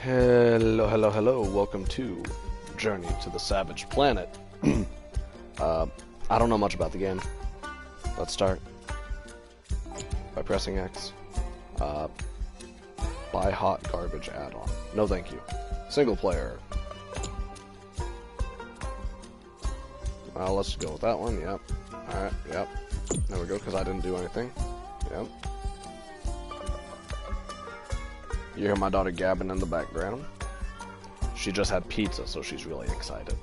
Hello, hello, hello. Welcome to Journey to the Savage Planet. I don't know much about the game. Let's start by pressing X. Buy hot garbage add-on. No thank you. Single player. Well, let's go with that one. Yep. Alright, yep. There we go, because I didn't do anything. Yep. You hear my daughter gabbing in the background. She just had pizza, so she's really excited.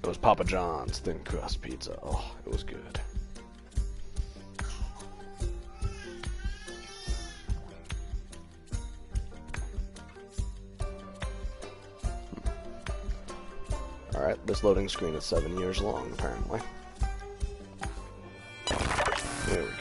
It was Papa John's thin crust pizza. Oh, it was good. Alright, this loading screen is 7 years long, apparently. There we go.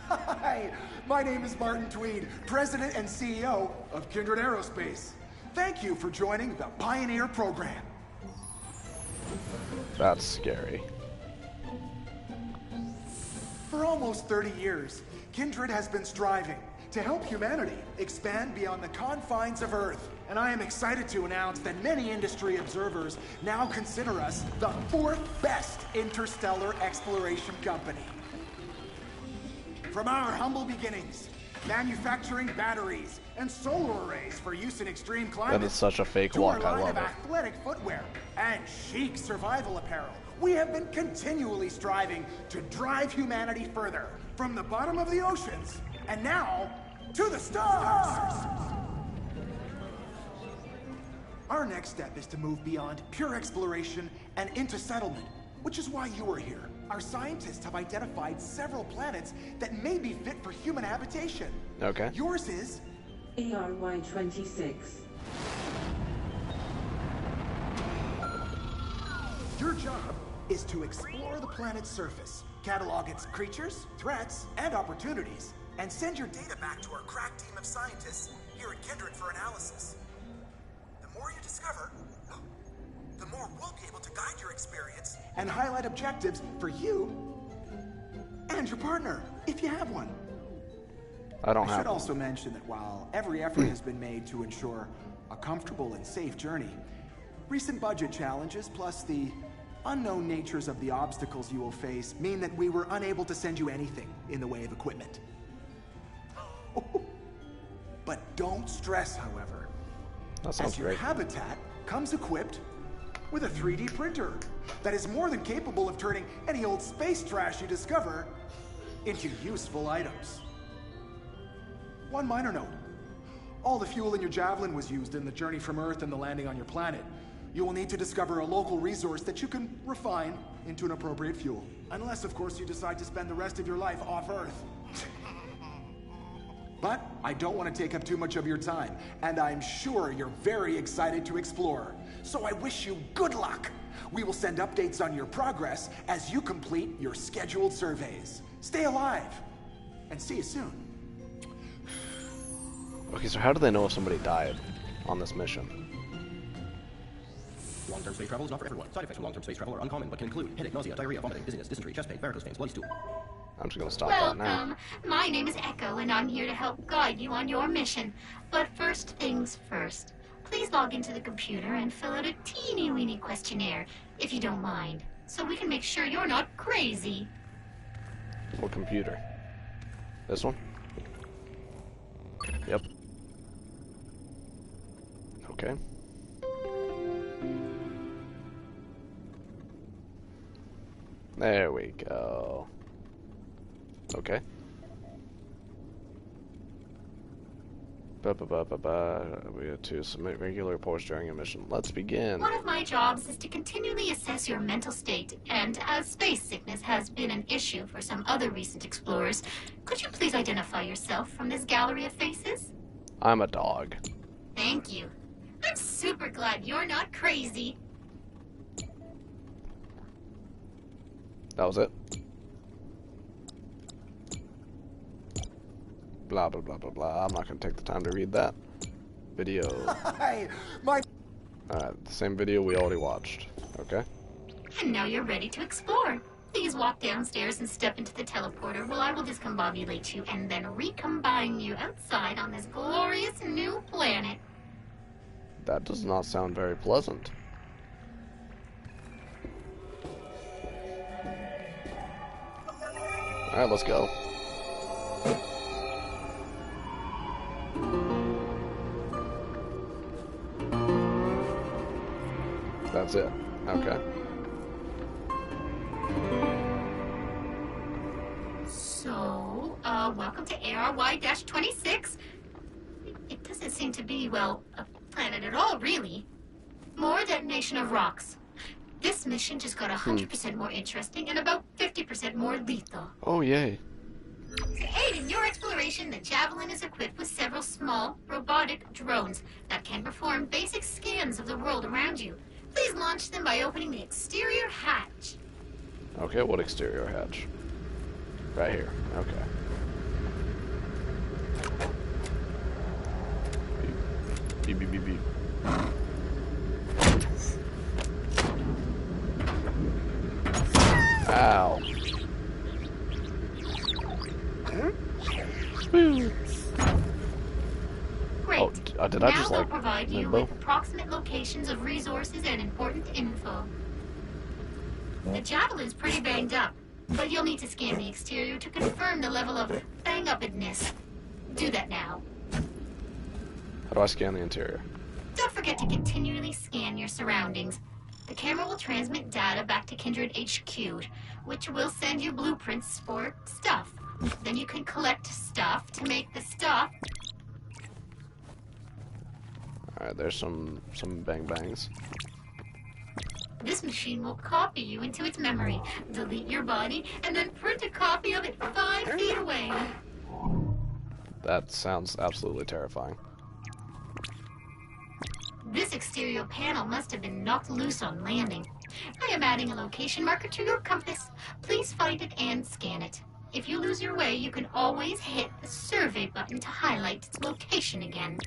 Hi, my name is Martin Tweed, President and CEO of Kindred Aerospace. Thank you for joining the Pioneer program. That's scary. For almost 30 years, Kindred has been striving to help humanity expand beyond the confines of Earth. And I am excited to announce that many industry observers now consider us the 4th best interstellar exploration company. From our humble beginnings, manufacturing batteries and solar arrays for use in extreme climates, That is such a fake to our walk, I line love of it. athletic footwear and chic survival apparel, we have been continually striving to drive humanity further from the bottom of the oceans and now to the stars. Our next step is to move beyond pure exploration and into settlement, which is why you are here. Our scientists have identified several planets that may be fit for human habitation. Okay. Yours is ARY-26. Your job is to explore the planet's surface, catalog its creatures, threats, and opportunities, and send your data back to our crack team of scientists here at Kindred for analysis. The more you discover, the more we'll be able to guide your experience and highlight objectives for you and your partner, if you have one. I don't I have should also mention that while every effort has been made to ensure a comfortable and safe journey, recent budget challenges plus the unknown natures of the obstacles you will face mean that we were unable to send you anything in the way of equipment. But don't stress, however. That sounds As your great. habitat comes equipped with a 3D printer that is more than capable of turning any old space trash you discover into useful items. One minor note. All the fuel in your Javelin was used in the journey from Earth and the landing on your planet. You will need to discover a local resource that you can refine into an appropriate fuel. Unless, of course, you decide to spend the rest of your life off Earth. But I don't want to take up too much of your time, and I'm sure you're very excited to explore. So I wish you good luck. We will send updates on your progress as you complete your scheduled surveys. Stay alive, and see you soon. Okay, so how do they know if somebody died on this mission? Long-term space travel is not for everyone. Side effects from long-term space travel are uncommon, but can include headache, nausea, diarrhea, vomiting, dizziness, dysentery, chest pain, varicose veins, bloody stool. I'm just gonna stop that now. Welcome. My name is Echo, and I'm here to help guide you on your mission. But first things first. Please log into the computer and fill out a teeny-weeny questionnaire, if you don't mind, so we can make sure you're not crazy. What computer? This one? Yep. Okay. There we go. Okay. We have to submit regular reports during a mission. Let's begin. One of my jobs is to continually assess your mental state, and as space sickness has been an issue for some other recent explorers, could you please identify yourself from this gallery of faces? I'm a dog. Thank you. I'm super glad you're not crazy. That was it. Blah, blah, blah, blah, blah. I'm not going to take the time to read that. Video. Hi, my... Alright, the same video we already watched. Okay. And now you're ready to explore. Please walk downstairs and step into the teleporter while I will discombobulate you and then recombine you outside on this glorious new planet. That does not sound very pleasant. Alright, let's go. That's it. Okay. So, welcome to ARY-26. It doesn't seem to be, well, a planet at all, really. More detonation of rocks. This mission just got 100% more interesting and about 50% more lethal. Oh, yay. To aid in your exploration, the Javelin is equipped with several small, robotic drones that can perform basic scans of the world around you. Please launch them by opening the exterior hatch. Okay, what exterior hatch? Right here. Okay. Beep, beep, beep, beep. Ow. Woo. Great. Oh, did I Now just they'll like provide you limbo? with approximate locations of resources and important info. The Javelin's pretty banged up, but you'll need to scan the exterior to confirm the level of bang-upedness. Do that now. How do I scan the interior? Don't forget to continually scan your surroundings. The camera will transmit data back to Kindred HQ, which will send you blueprints for stuff. Then you can collect stuff to make the stuff. Alright, there's some bang bangs. This machine will copy you into its memory, delete your body, and then print a copy of it 5 feet away. That sounds absolutely terrifying. This exterior panel must have been knocked loose on landing. I am adding a location marker to your compass. Please find it and scan it. If you lose your way, you can always hit the survey button to highlight its location again.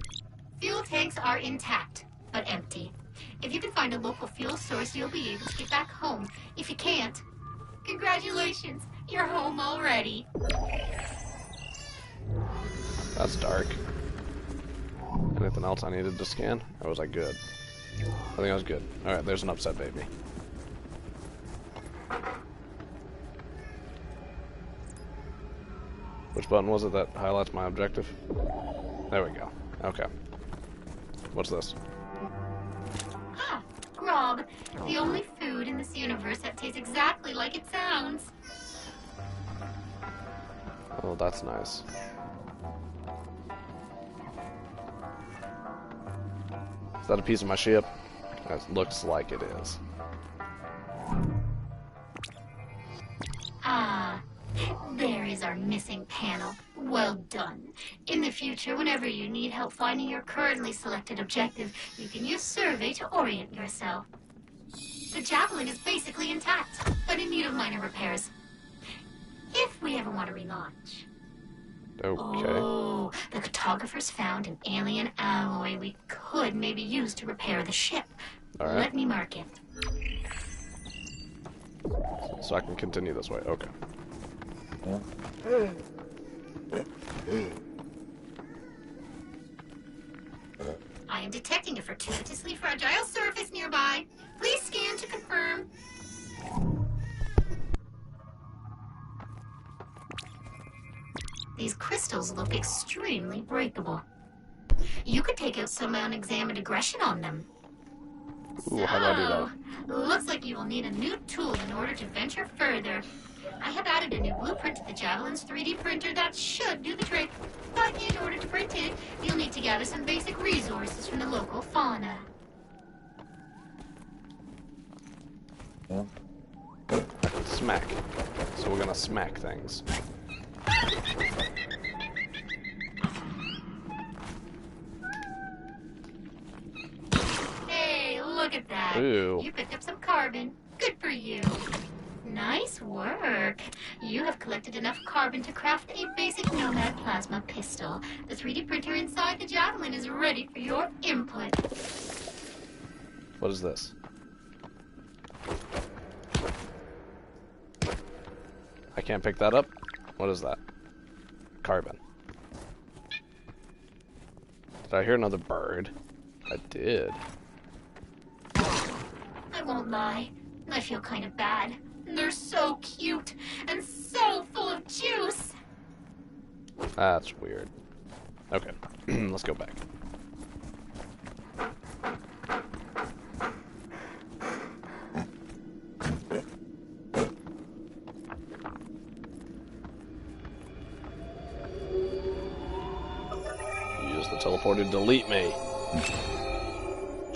Fuel tanks are intact, but empty. If you can find a local fuel source, you'll be able to get back home. If you can't, congratulations, you're home already. That's dark. Anything else I needed to scan? Or was I good? I think I was good. Alright, there's an upset baby. Which button was it that highlights my objective? There we go. Okay. What's this? Ah, grog. The only food in this universe that tastes exactly like it sounds. Oh, that's nice. Is that a piece of my ship? That looks like it is. Ah, there is our missing panel. Well done. In the future, whenever you need help finding your currently selected objective, you can use survey to orient yourself. The Javelin is basically intact, but in need of minor repairs. If we ever want to relaunch. Okay. Oh, the cartographers found an alien alloy we could maybe use to repair the ship. Alright. Let me mark it. So I can continue this way. Okay. I am detecting a fortuitously fragile surface nearby. Please scan to confirm. These crystals look extremely breakable. You could take out some unexamined aggression on them. Ooh, how do I do that? So, looks like you will need a new tool in order to venture further. I have added a new blueprint to the Javelin's 3D printer that should do the trick. But in order to print it, you'll need to gather some basic resources from the local fauna. Smack. So we're gonna smack things. Hey, look at that. Ew. You picked up some carbon. Good for you. Nice work. collected enough carbon to craft a basic Nomad plasma pistol. The 3D printer inside the Javelin is ready for your input. What is this? I can't pick that up? What is that? Carbon. Did I hear another bird? I did. I won't lie. I feel kind of bad. They're so cute and so full of juice. That's weird. Okay, let's go back. Use the teleporter to delete me.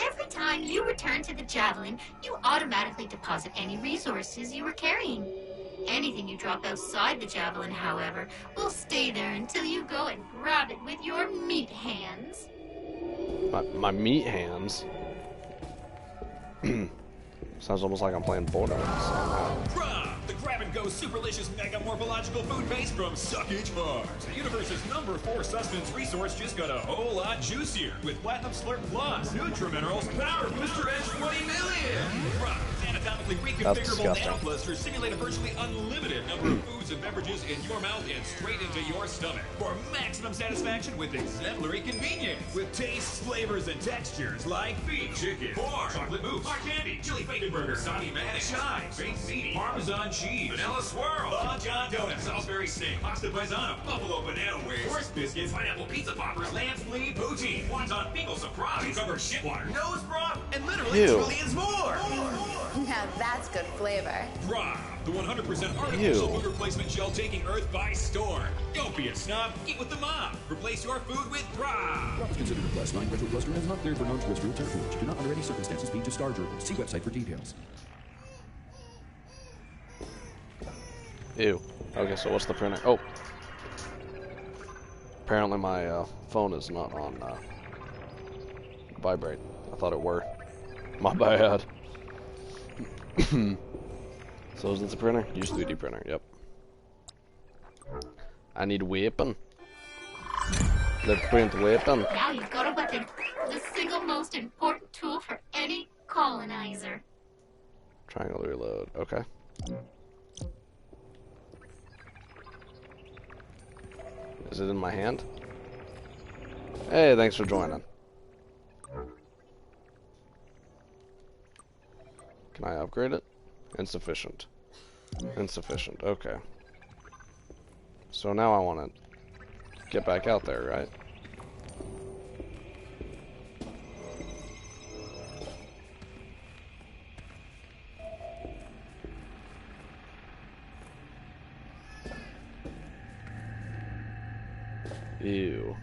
Every time you return to the Javelin, you automatically deposit any resources you were carrying. Anything you drop outside the Javelin, however, will stay there until you go and grab it with your meat hands. My meat hands? Sounds almost like I'm playing Borderlands somehow. Grub, the grab-and-go superlicious mega morphological food base from Suckage Farms. The universe's #4 sustenance resource just got a whole lot juicier with Platinum Slurp Plus, Nutriminerals, Power Booster, and 20 million! Grub, anatomically reconfigurable nanoclusters simulate a virtually unlimited number of foods and beverages in your mouth and straight into your stomach for maximum satisfaction with exemplary convenience. With tastes, flavors, and textures like beef, chicken, pork, chocolate mousse, hard candy, chili bacon burger, Sonny mayonnaise, chives, baked ziti, Parmesan cheese, vanilla swirl, Long John donuts, Salisbury steak, pasta paisana, buffalo banana wings, horse biscuits, pineapple pizza poppers, lamb's flea poutine, wonton fecal surprise, cucumber shitwater, nose broth, and literally trillions more. Now that's good flavor. Rob, the 100% artificial food replacement gel taking Earth by storm. Don't be a snob, eat with the mob. Replace your food with Rob. Rob is considered a Class 9 retro cluster and is not cleared for non-terrestrial territories. Do not under any circumstances feed to Star Gerbils. See website for details. Ew. Okay, so what's the printer? Oh. Apparently my phone is not on vibrate. I thought it were. My bad. So is this a printer? Use 3D printer, yep. I need a weapon. Let's print a weapon. Now you've got a weapon. The single most important tool for any colonizer. Triangle reload, okay. Is it in my hand? Hey, thanks for joining. Can I upgrade it? Insufficient. Insufficient, okay. So now I want to get back out there, right? Ew.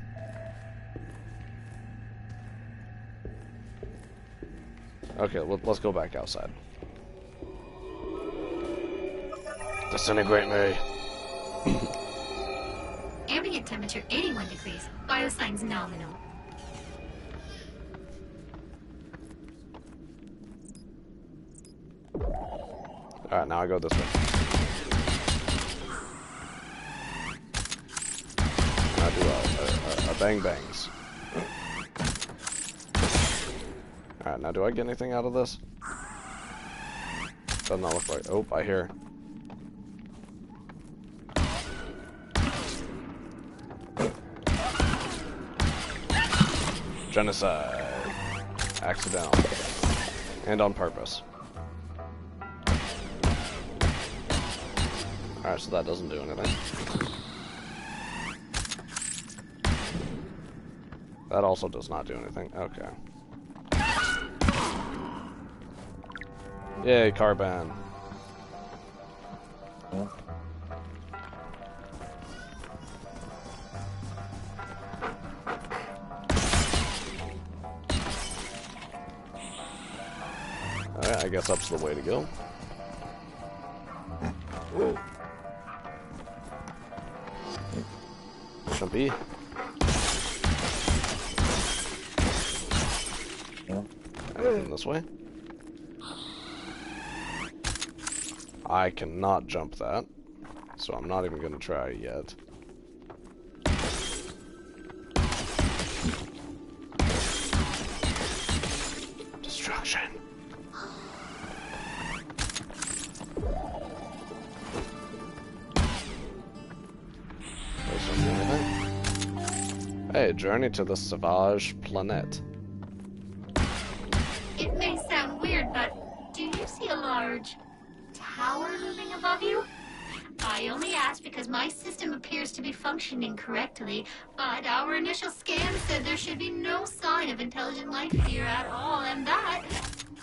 Okay, let's go back outside. Disintegrate me. Ambient temperature 81 degrees. Biosigns nominal. Alright, now I go this way. I do a bang bangs. Alright, now do I get anything out of this? Does not look like. Oh, I hear. Genocide. Accidental. And on purpose. Alright, so that doesn't do anything. That also does not do anything. Okay. Yay, carbon. Alright, I guess up's the way to go. Jumpy. Anything this way? I cannot jump that. So I'm not even gonna try yet. Destruction. Hey, journey to the Savage Planet. It may sound weird, but do you see a large tower looming above you? I only asked because my system appears to be functioning correctly, but our initial scan said there should be no sign of intelligent life here at all, and that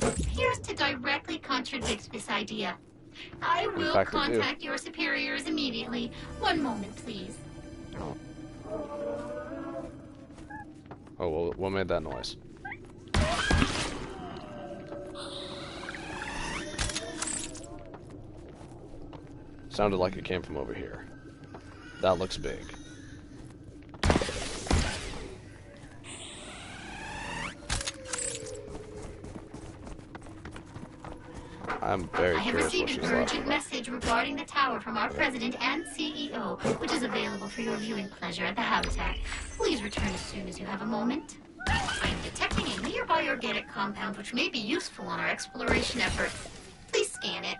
appears to directly contradict this idea. I will fact, I do. contact your superiors immediately. One moment, please. Oh, well, what made that noise? Sounded like it came from over here. That looks big. I'm very I have curious what received she's an laughing urgent about. message regarding the tower from our president and CEO, which is available for your viewing pleasure at the Habitat. Please return as soon as you have a moment. I am detecting a nearby organic compound which may be useful on our exploration efforts. Please scan it.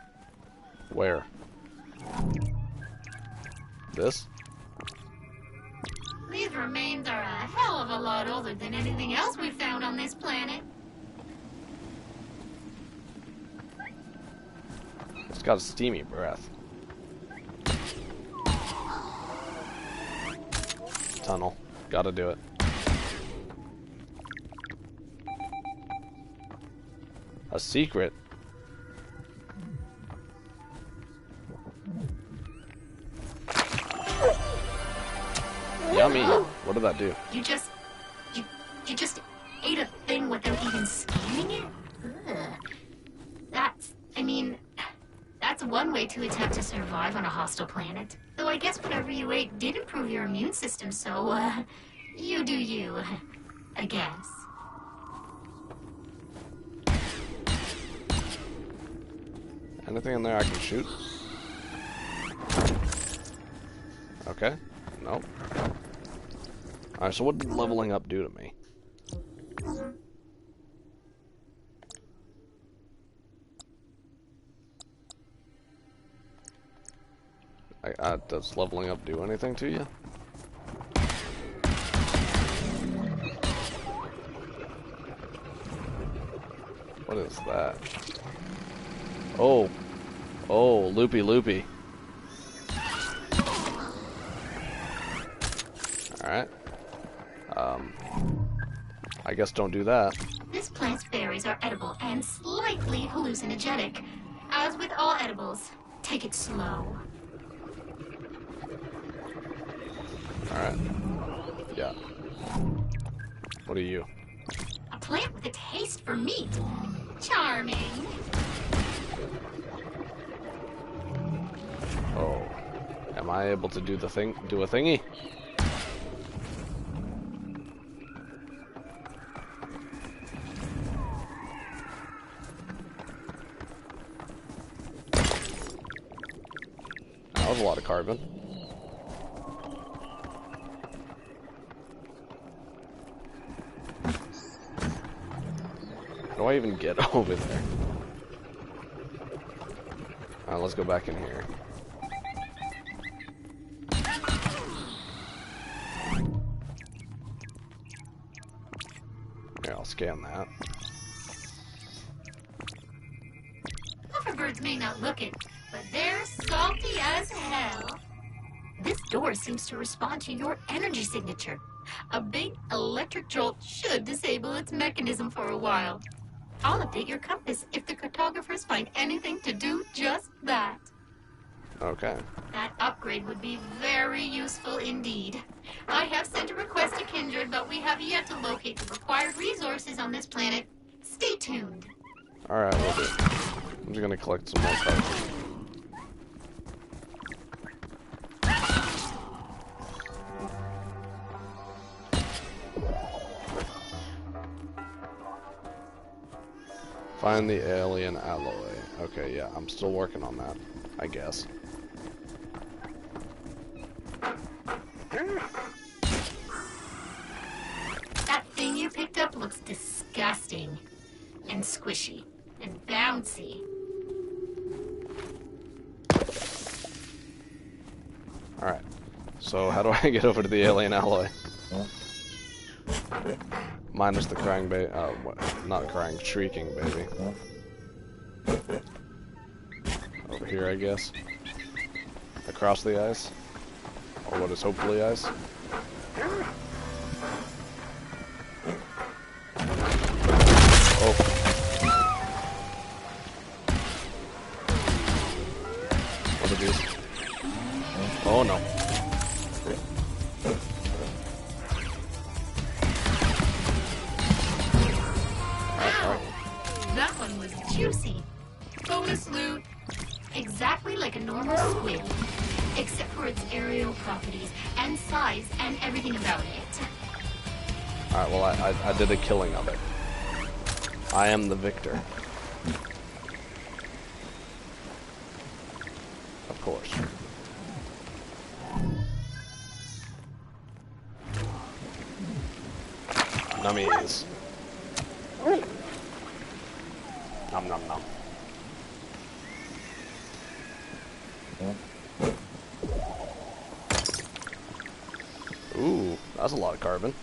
Where? This? These remains are a hell of a lot older than anything else we've found on this planet. It's got a steamy breath. Tunnel. Gotta do it. A secret? Yummy. What did that do? You just ate a thing without even scanning it? Ugh. That's one way to attempt to survive on a hostile planet. Though I guess whatever you ate did improve your immune system, so, you do you. I guess. Anything in there I can shoot? Okay. Nope. Alright, so what did leveling up do to me? Does leveling up do anything to you? What is that? Oh. Oh, loopy loopy. Alright. I guess don't do that. This plant's berries are edible and slightly hallucinogenic. As with all edibles, take it slow. Alright. Yeah. What are you? A plant with a taste for meat. Charming. Oh. Am I able to do a thingy? That was a lot of carbon. How do I even get over there? Alright, let's go back in here. Here, I'll scan that. Hoverbirds may not look it, but they're salty as hell. This door seems to respond to your energy signature. A big electric jolt should disable its mechanism for a while. I'll update your compass if the cartographers find anything to do just that. Okay. That upgrade would be very useful indeed. I have sent a request to Kindred, but we have yet to locate the required resources on this planet. Stay tuned. Alright, we'll do. I'm just gonna collect some more cards. Find the alien alloy. Okay, yeah, I'm still working on that, I guess. That thing you picked up looks disgusting. And squishy. And bouncy. Alright. So how do I get over to the alien alloy? Minus the crying baby. Not crying, shrieking baby. Over here, I guess. Across the ice. Or what is hopefully ice. Oh. What are these? Oh no. That one was juicy. Bonus loot. Exactly like a normal squid. Except for its aerial properties and size and everything about it. Alright, well I did a killing of it. I am the victor. Of course. Nummies. Nom nom nom. Ooh, that's a lot of carbon.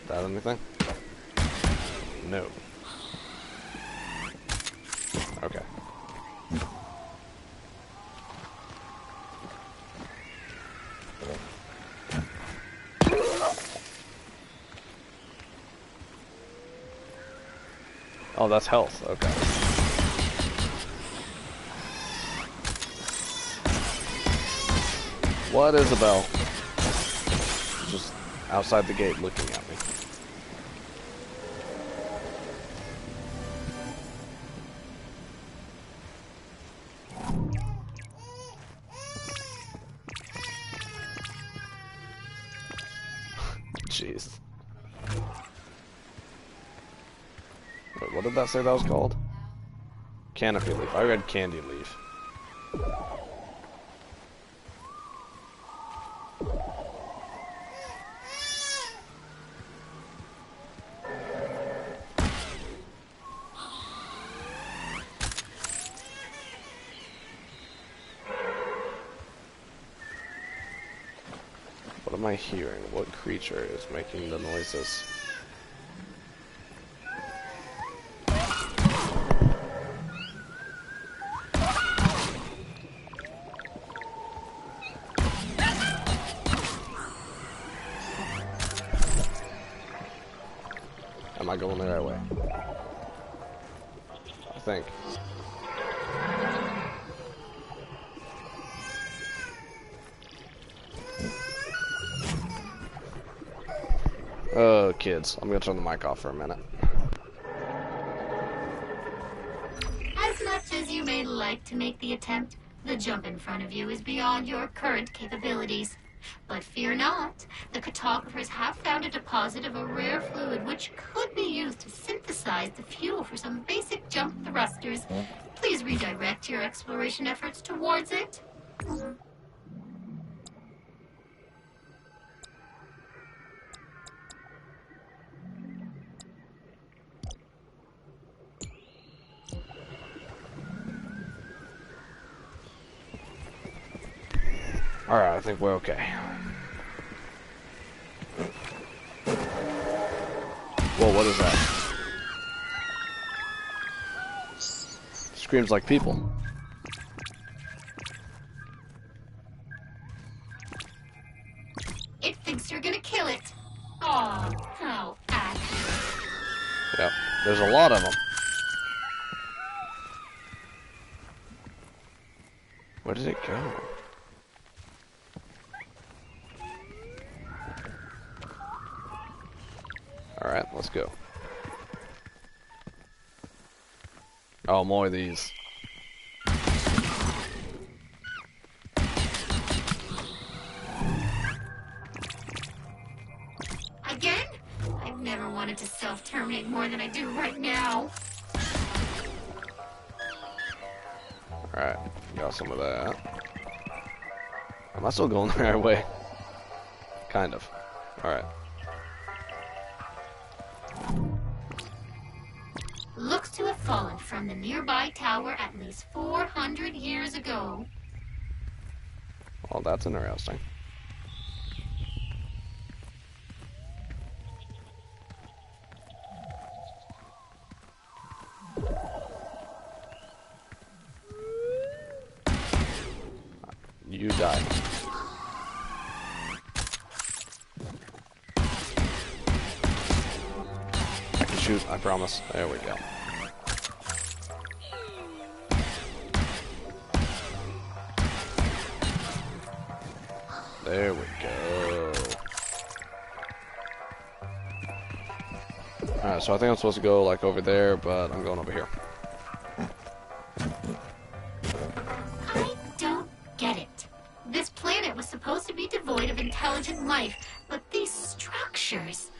That anything? No. Okay. Oh, that's health. Okay. What, Isabel? Just outside the gate looking at me. Jeez. Wait, what did that say that was called? Canopy leaf. I read candy leaf. What am I hearing? What creature is making the noises? Am I going the right way? I think. Oh, kids. I'm gonna turn the mic off for a minute. As much as you may like to make the attempt, the jump in front of you is beyond your current capabilities. But fear not, the cartographers have found a deposit of a rare fluid which could be used to synthesize the fuel for some basic jump thrusters. Please redirect your exploration efforts towards it. Alright, I think we're okay. Whoa, what is that? Screams like people. It thinks you're gonna kill it. Aw, how accurate. Yep, there's a lot of them. Where did it go? Alright, let's go. Oh, more of these. Again? I've never wanted to self-terminate more than I do right now. Alright, got some of that. Am I still going the right way? Kind of. Alright. Looks to have fallen from the nearby tower at least 400 years ago. Well, that's interesting. You die. I can shoot, I promise. There we go. There we go. Alright, so I think I'm supposed to go like over there, but I'm going over here. I don't get it. This planet was supposed to be devoid of intelligent life, but these structures...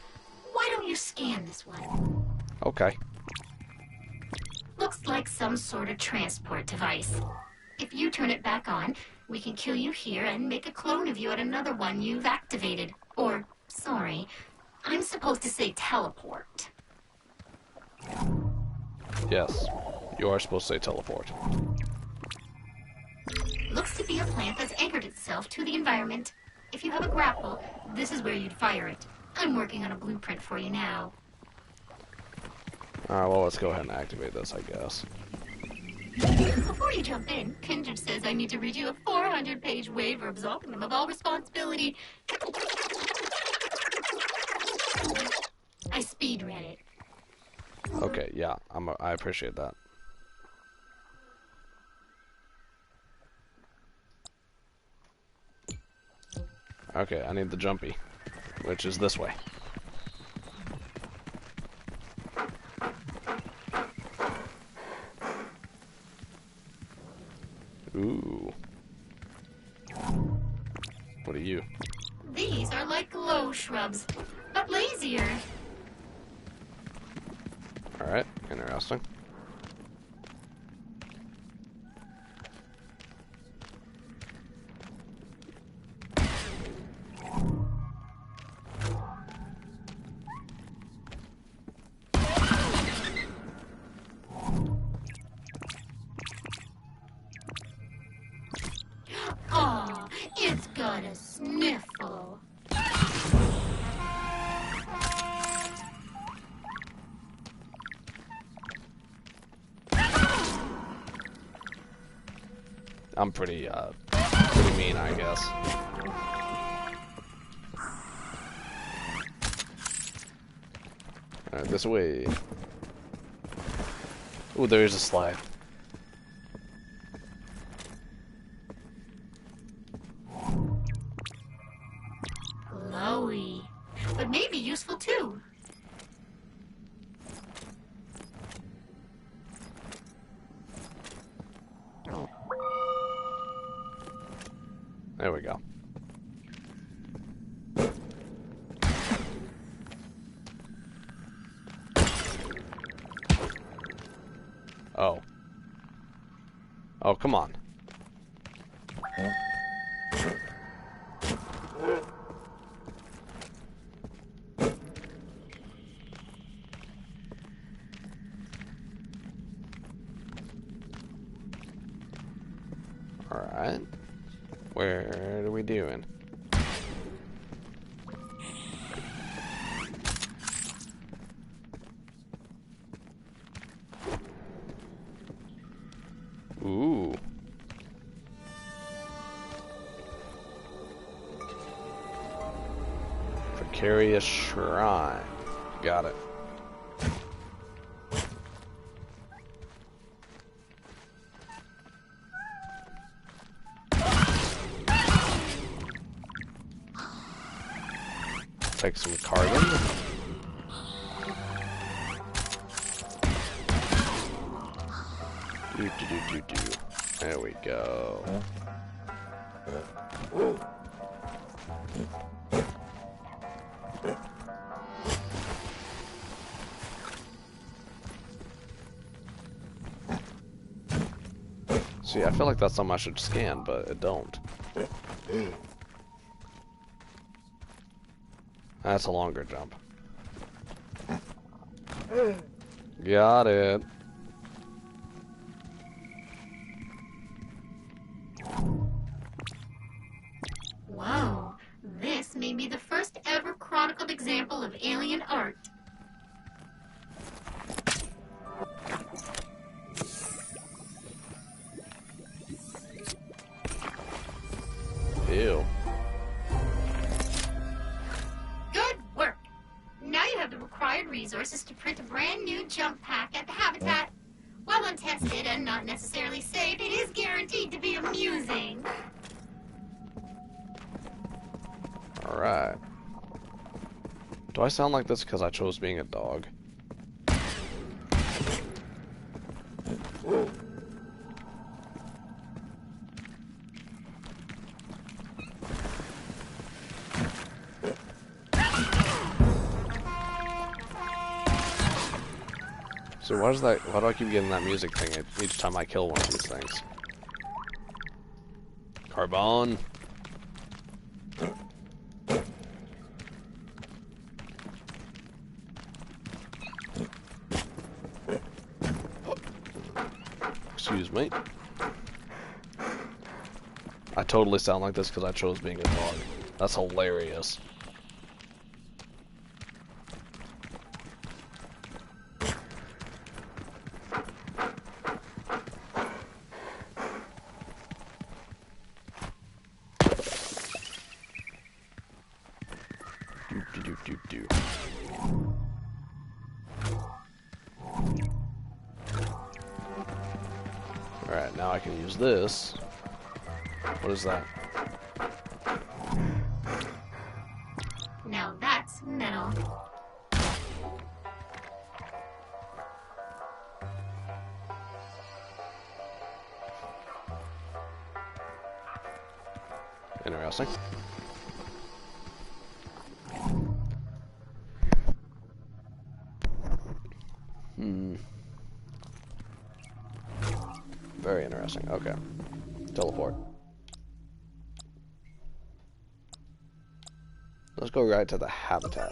Why don't you scan this one? Okay. Looks like some sort of transport device. If you turn it back on, we can kill you here and make a clone of you at another one you've activated. Or, sorry, I'm supposed to say teleport. Yes. You are supposed to say teleport. Looks to be a plant that's anchored itself to the environment. If you have a grapple, this is where you'd fire it. I'm working on a blueprint for you now. Alright, well, let's go ahead and activate this, I guess. Before you jump in, Kindred says I need to read you a 400-page waiver absolving him of all responsibility. I speed read it. Okay, yeah, I appreciate that. Okay, I need the jumpy, which is this way. Ooh. What are you? These are like glow shrubs, but lazier. Alright, interesting. Aw, it's got a sniffle. I'm pretty mean, I guess. Alright, this way. Ooh, there is a slide. Glowy, but maybe useful too. There we go. Oh. Oh, come on. Alright. Where are we doing? Ooh. Precarious Shrine. Got it. Take some carbon. Do. There we go. See, I feel like that's something I should scan, but it don't. That's a longer jump. Got it. Whoa, this may be the first ever chronicled example of alien art. Ew. Good work! Now you have the required resources to print a brand new jump pack at the Habitat. While untested and not necessarily safe, it is guaranteed to be amusing. Alright. Do I sound like this because I chose being a dog? So why do I keep getting that music thing each time I kill one of these things? Carbon. Excuse me. I totally sound like this because I chose being a dog. That's hilarious. Do. Alright, now I can use this. What is that? Now that's metal. Interesting. Very interesting. Okay. Teleport. Let's go right to the Habitat.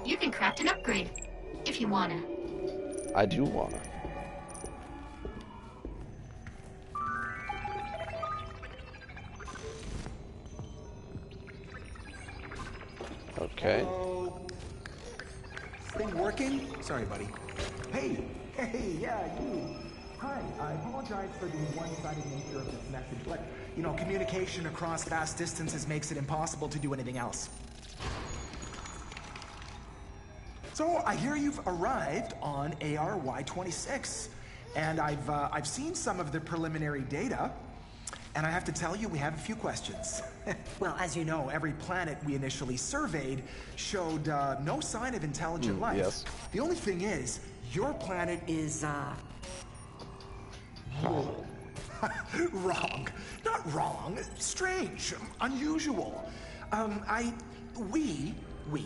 You can craft an upgrade, if you wanna. I do wanna. Okay. Hello? Thing working? Sorry, buddy. Hey, yeah, you. Hi, I apologize for the one-sided nature of this message, but, you know, communication across vast distances makes it impossible to do anything else. So, I hear you've arrived on ARY-26, and I've seen some of the preliminary data, and I have to tell you, we have a few questions. Well, as you know, every planet we initially surveyed showed no sign of intelligent life. Yes. The only thing is, your planet is, wrong. Not wrong. Strange. Unusual. We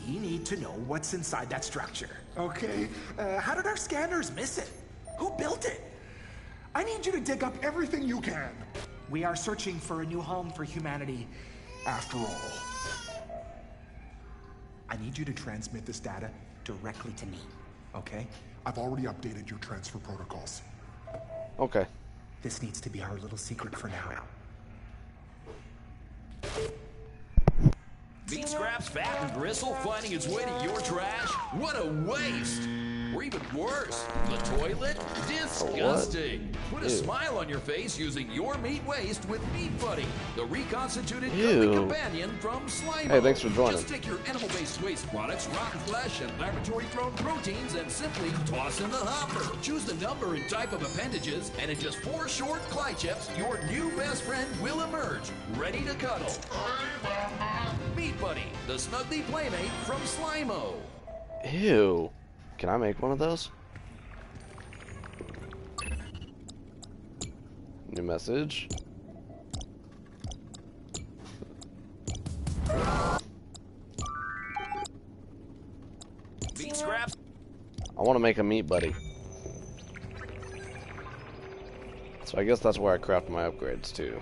need to know what's inside that structure. Okay? How did our scanners miss it? Who built it? I need you to dig up everything you can. We are searching for a new home for humanity, after all. I need you to transmit this data directly to me, okay? I've already updated your transfer protocols. Okay. This needs to be our little secret for now. Meat scraps, fat, and gristle finding its way to your trash? What a waste! Or even worse, the toilet? Disgusting! Put a smile on your face using your meat waste with Meat Buddy, the reconstituted cuddly companion from Slimo. Hey, thanks for joining. Just take your animal-based waste products, rotten flesh, and laboratory-grown proteins and simply toss in the hopper. Choose the number and type of appendages, and in just 4 short Clychips, your new best friend will emerge, ready to cuddle. Meat Buddy, the snuggly playmate from Slimo. Ew. Can I make one of those? New message. Meat scraps. I want to make a Meat Buddy. So I guess that's where I craft my upgrades too.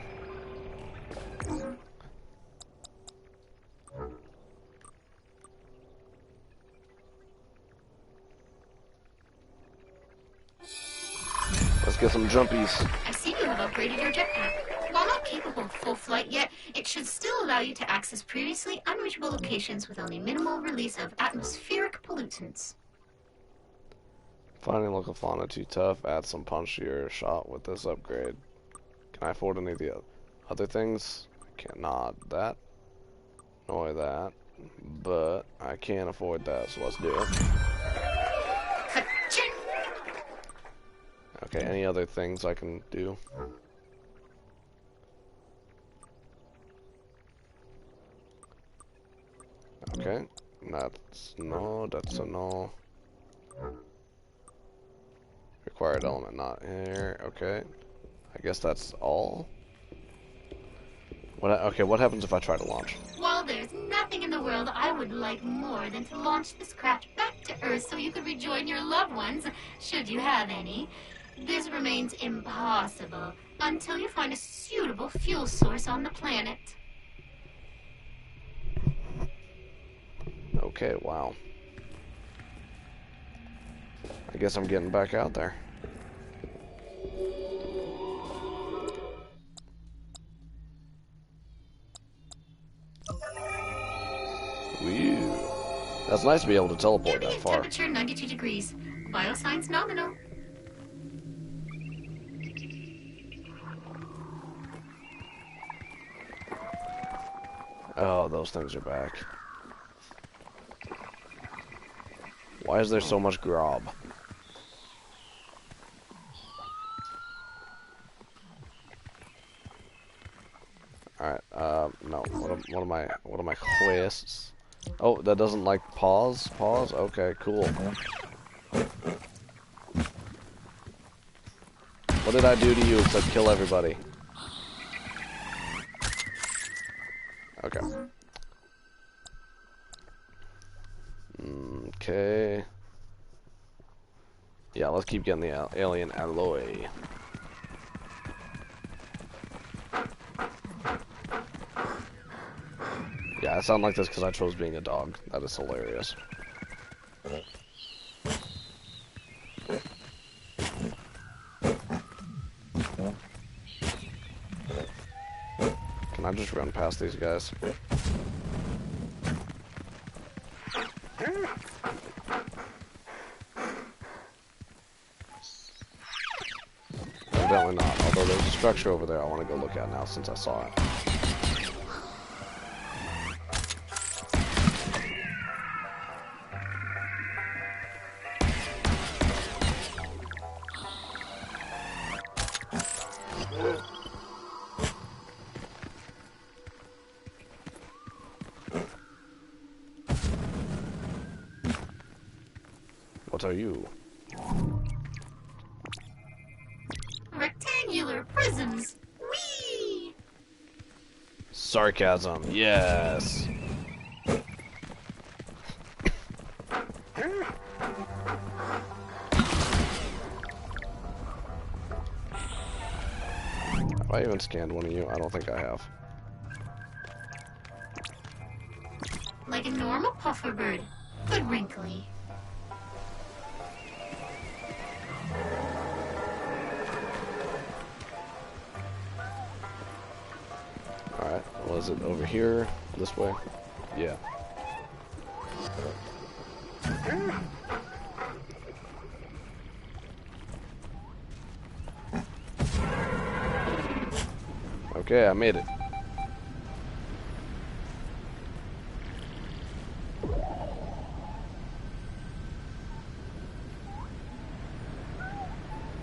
Let's get some jumpies. I see you have upgraded your jetpack. While not capable of full flight yet, it should still allow you to access previously unreachable locations with only minimal release of atmospheric pollutants. Finding local fauna too tough. Add some punch to your shot with this upgrade. Can I afford any of the other things? I cannot that. Nor that. But I can't afford that, so let's do it. Ka-ching! Okay, any other things I can do? Okay, that's no, that's a no. Required element not here, okay. I guess that's all. Okay, what happens if I try to launch? While there's nothing in the world I would like more than to launch this craft back to Earth so you could rejoin your loved ones, should you have any, this remains impossible until you find a suitable fuel source on the planet. Okay, wow. I guess I'm getting back out there. Whew. That's nice to be able to teleport that far. Temperature 92 degrees. Vital signs nominal. Oh, those things are back. Why is there so much grob? Alright, no. What are my quests? Oh, that doesn't like pause? Pause? Okay, cool. What did I do to you except kill everybody? Okay. Okay. Yeah, let's keep getting the alien alloy. Yeah, I sound like this because I chose being a dog. That is hilarious. Can I just run past these guys? Evidently not, although there's a structure over there I want to go look at now since I saw it. What are you? Rectangular prisms. Whee! Sarcasm, yes. Have I even scanned one of you? I don't think I have. Like a normal puffer bird, but wrinkly. Alright, well, is it over here? This way? Yeah. Okay, I made it.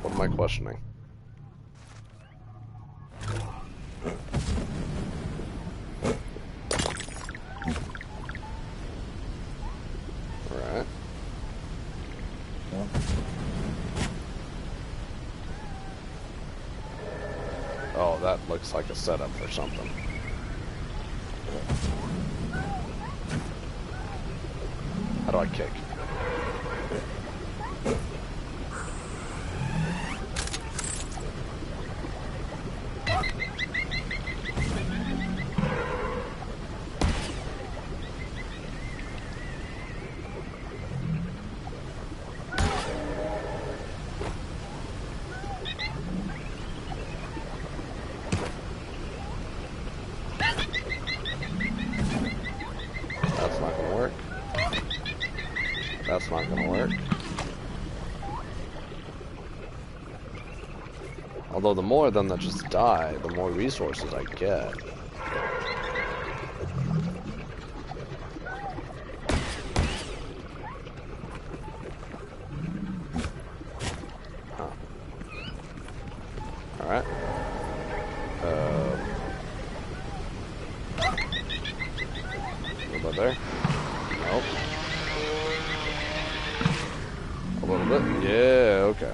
What am I questioning? Alright. Oh, that looks like a setup for something. How do I kick? Although the more of them that just die, the more resources I get. Huh. Alright. What about there? Nope. A little bit? Yeah, okay.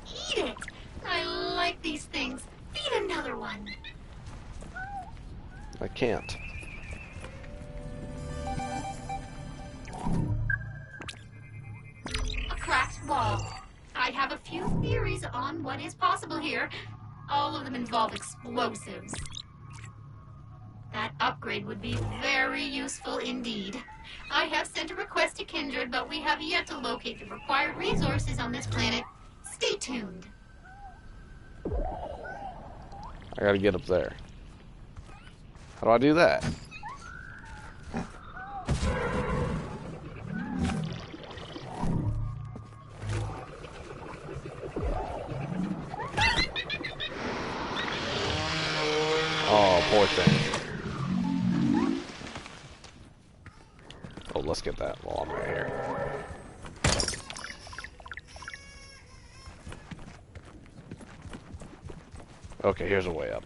Eat it! I like these things. Feed another one. I can't. A cracked wall. I have a few theories on what is possible here. All of them involve explosives. That upgrade would be very useful indeed. I have sent a request to Kindred, but we have yet to locate the required resources on this planet. Stay tuned. I gotta get up there. How do I do that? Oh, poor thing. Oh, let's get that while I'm right here. Okay, here's a way up.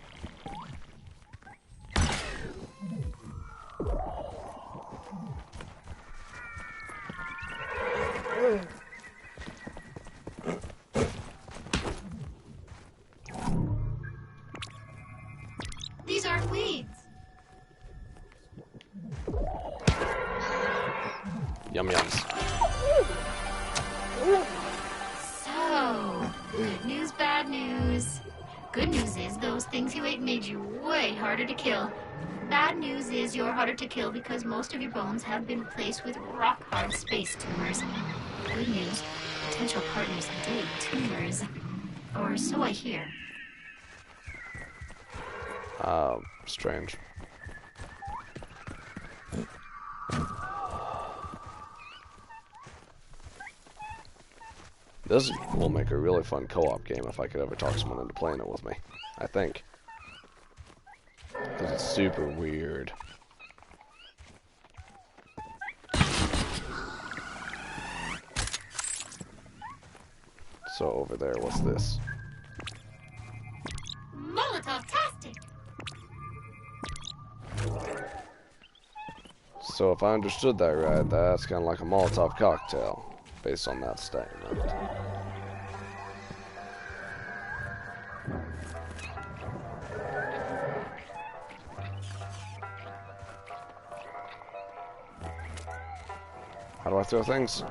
These aren't weeds. Yum yums. So, good news, bad news. Good news is those things you ate made you way harder to kill. Bad news is you're harder to kill because most of your bones have been replaced with rock-hard space tumors. Good news, potential partners dig tumors. Or so I hear. Strange. This will make a really fun co-op game if I could ever talk someone into playing it with me. I think. Because it's super weird. So over there, what's this? Molotov-tastic! So if I understood that right, that's kind of like a Molotov cocktail, based on that statement. How do I throw things?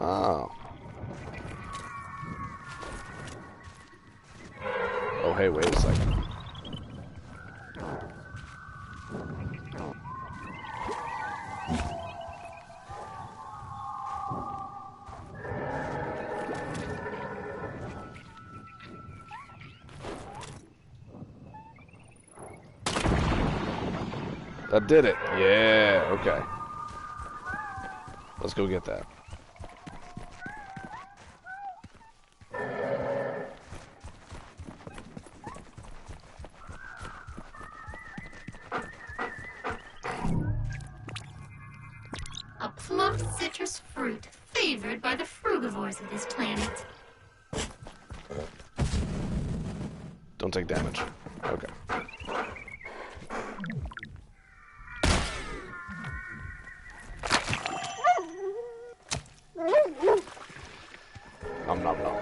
Oh. Oh, hey, wait a second. That did it. Yeah, okay. Let's go get that. A plump citrus fruit favored by the frugivores of this planet. Don't take damage. Okay. Nom nom nom.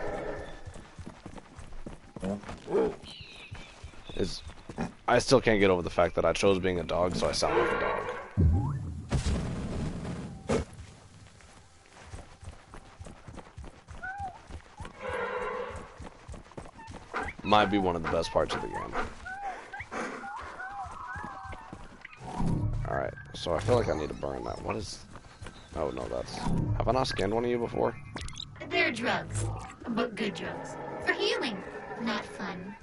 I still can't get over the fact that I chose being a dog, so I sound like a dog. Might be one of the best parts of the game. Alright, so I feel like I need to burn that. What is... Oh no, that's... Have I not scanned one of you before? They're drugs, but good drugs. For healing, not fun.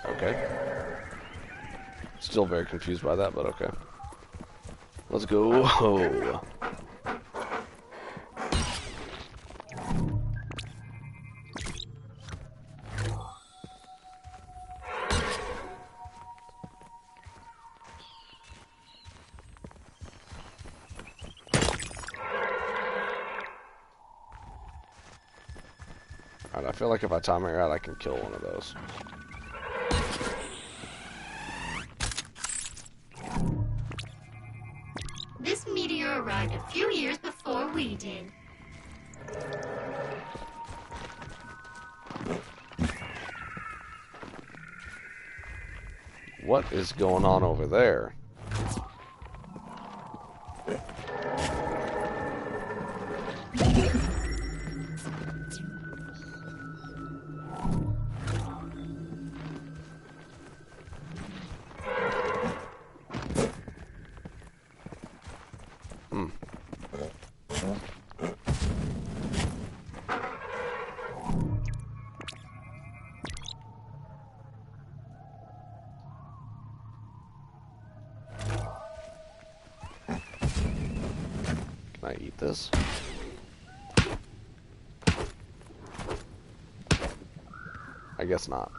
Okay. Still very confused by that, but okay. Let's go. Oh. Alright, I feel like if I time it right, I can kill one of those. This meteor arrived a few years before we did. What is going on over there? Can I eat this? I guess not.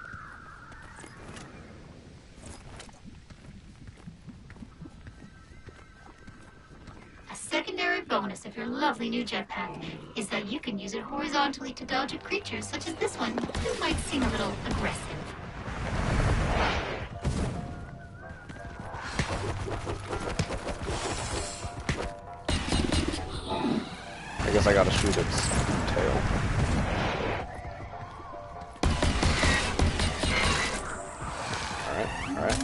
A secondary bonus of your lovely new jetpack is that you can use it horizontally to dodge at creatures such as this one, who might seem a little aggressive. I guess I gotta shoot its tail. Alright, alright.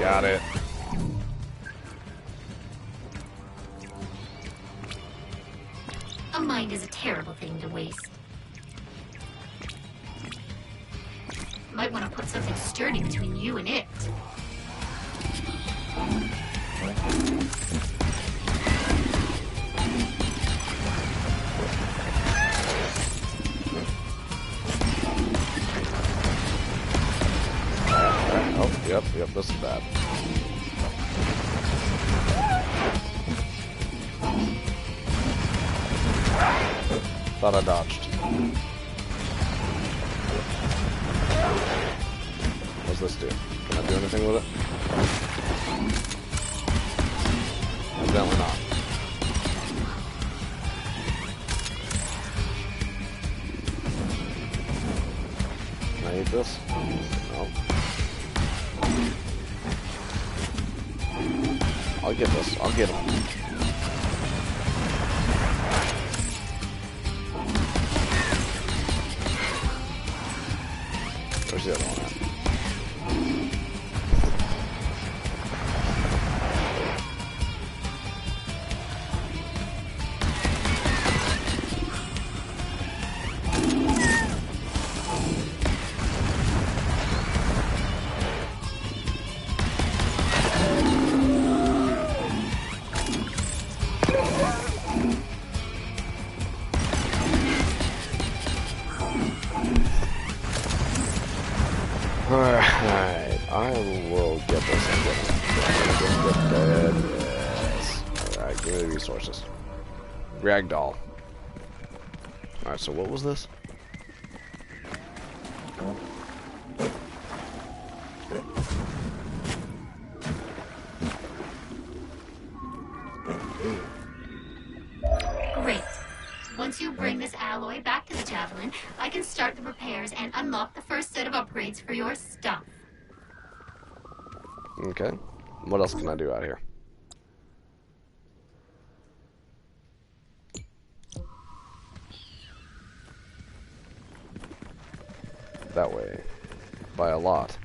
Got it. A mind is a terrible thing to waste. Might want to put something sturdy between you and it. Oh, yep, this is bad. Thought I dodged. What's this do? Can I do anything with it? Evidently not. Can I eat this? No. I'll get this. I'll get him. Where's the other one at? Alright, I will get this. I'm gonna get this. Alright, give me the resources. Ragdoll. Alright, so what was this? Great. Once you bring this alloy back to the Javelin, I can start the repairs and unlock the first set of upgrades for your stuff. Okay. What else can I do out here? that way. By a lot.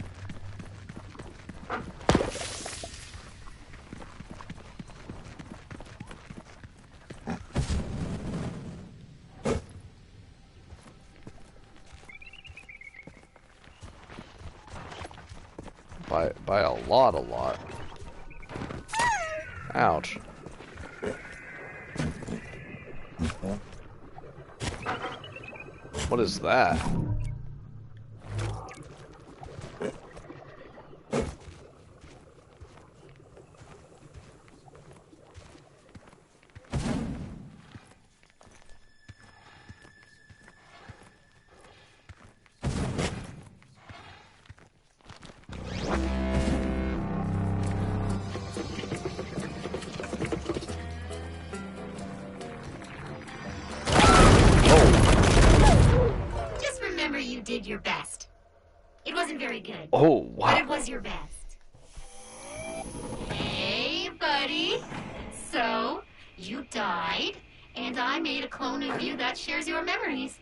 By a lot. Ouch. What is that? Did your best. It wasn't very good. Oh, wow. But it was your best. Hey, buddy. So, you died, and I made a clone of you that shares your memories.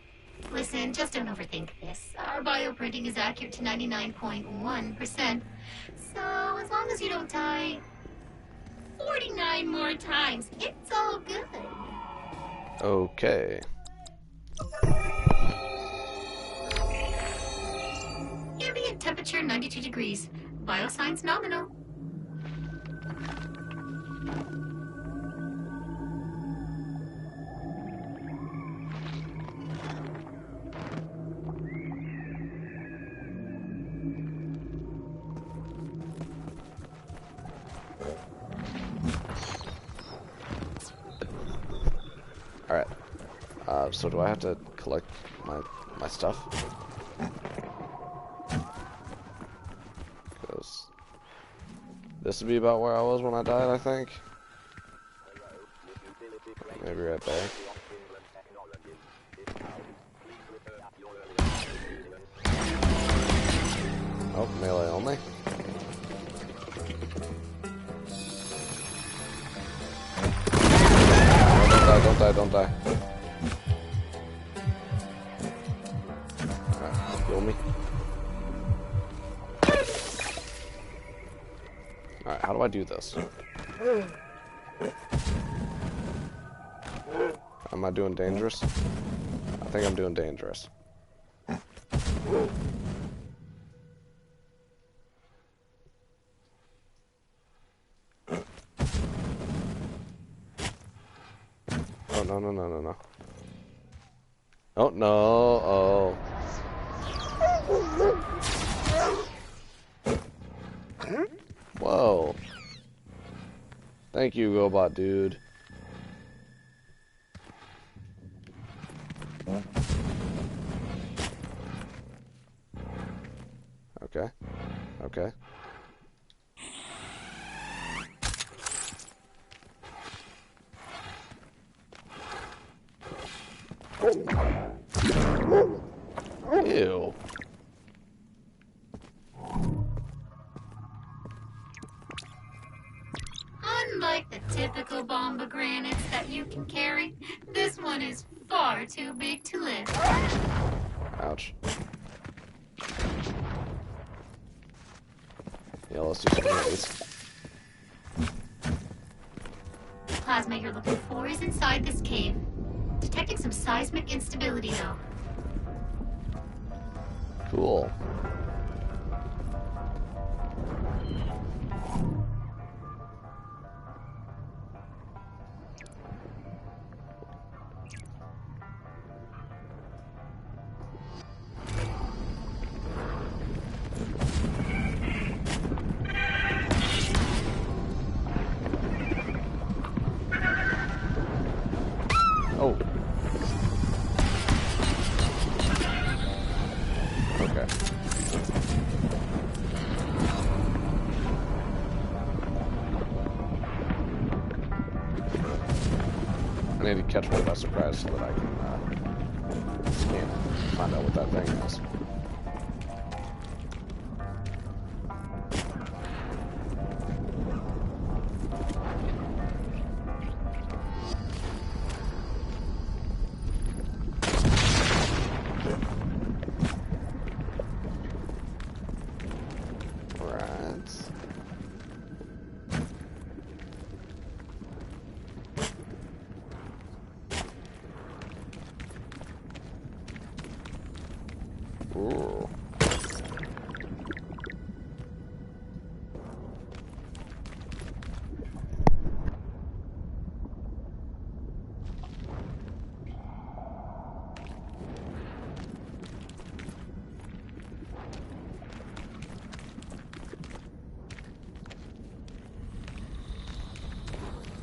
Listen, just don't overthink this. Our bioprinting is accurate to 99.1%. So, as long as you don't die 49 more times, it's all good. Okay. Ambient temperature 92 degrees. Biosigns nominal. Alright. So do I have to collect my stuff? Because this would be about where I was when I died, I think. Maybe right there. Oh, melee only. Don't die. Alright, kill me. Alright, how do I do this? Am I doing dangerous? I think I'm doing dangerous. Oh, no. Oh, no. Oh. Whoa. Thank you, robot dude. Okay. Ew. Unlike the typical bomba granites that you can carry, this one is far too big to lift. Ouch. Yeah, let's do some grenades. Plasma you're looking for is inside this cave. Detecting some seismic instability, though. Cool. Oh. Okay. I need to catch one by surprise so that I can scan it and find out what that thing is.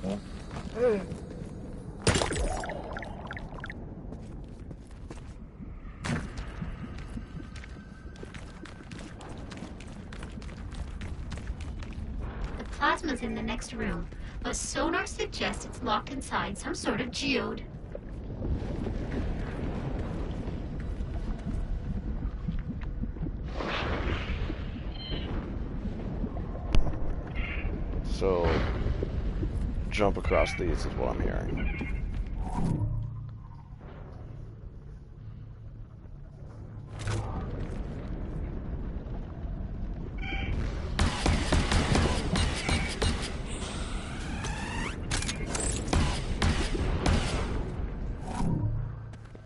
The plasma's in the next room, but sonar suggests it's locked inside some sort of geode. So, jump across these is what I'm hearing.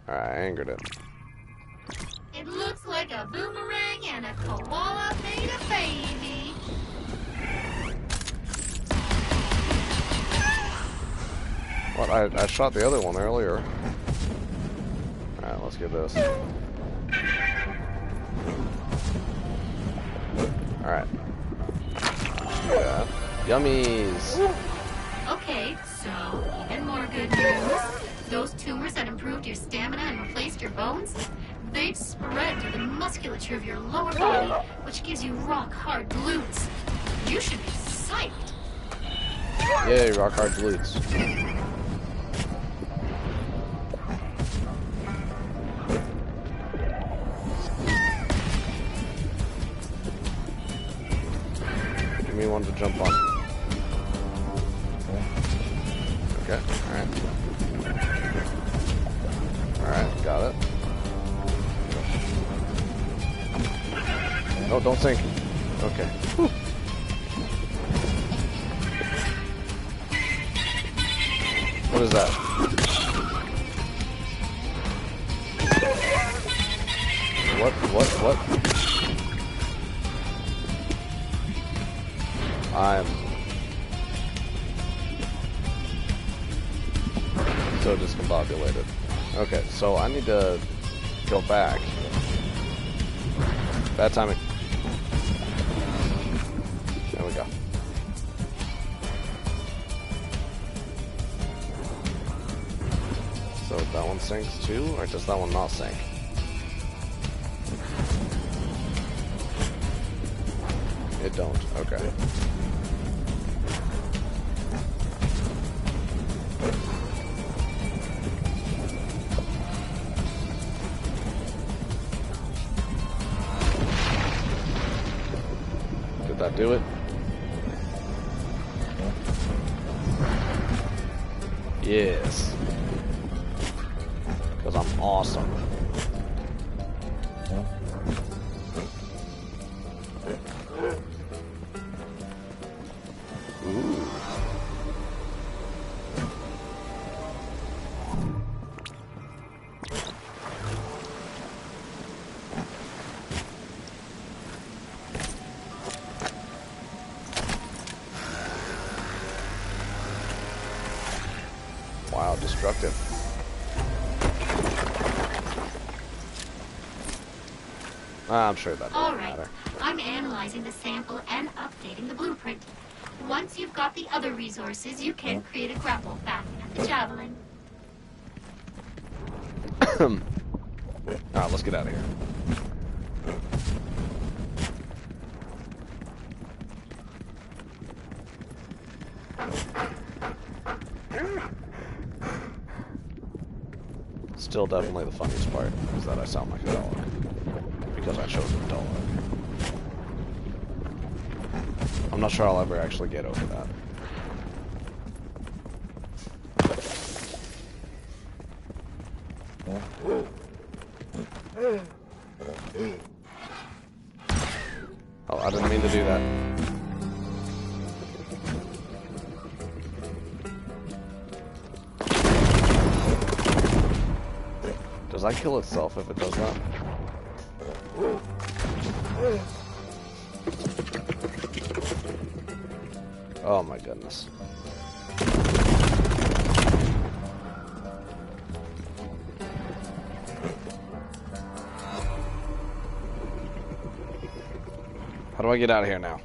Alright, I angered it. It looks like a boomerang and a koala made a baby. What? I shot the other one earlier. Alright, let's get this. Alright. Yeah. Yummies! Okay, so even more good news. Those tumors that improved your stamina and replaced your bones, they've spread to the musculature of your lower body, which gives you rock-hard glutes. You should be psyched. Yay, rock hard glutes. Give me one to jump on. Okay, alright. Alright, got it. Oh, don't sink. Okay. Whew. What is that? What? I'm so discombobulated. Okay, so I need to go back. Bad timing. There we go. So that one sinks too, or does that one not sink? It don't, okay. Did that do it? Yes. Because I'm awesome. Ooh. Wow, destructive. I'm sure that doesn't matter. I'm analyzing the sample and updating the blueprint. Once you've got the other resources, you can create a grapple back at the Javelin. Alright, let's get out of here. Still definitely the funniest part is that I sound like a dog. Because I chose a dog. I'm not sure I'll ever actually get over that. Oh, I didn't mean to do that. Does that kill itself if it does that? Oh my goodness. How do I get out of here now?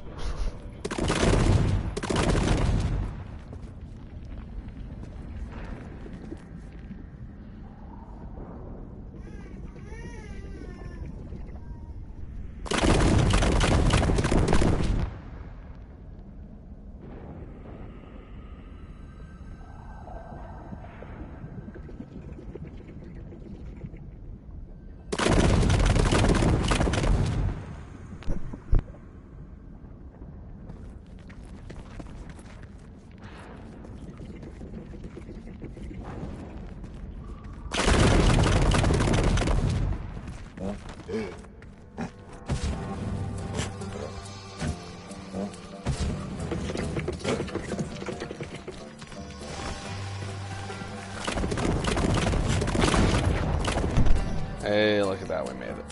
that, we made it.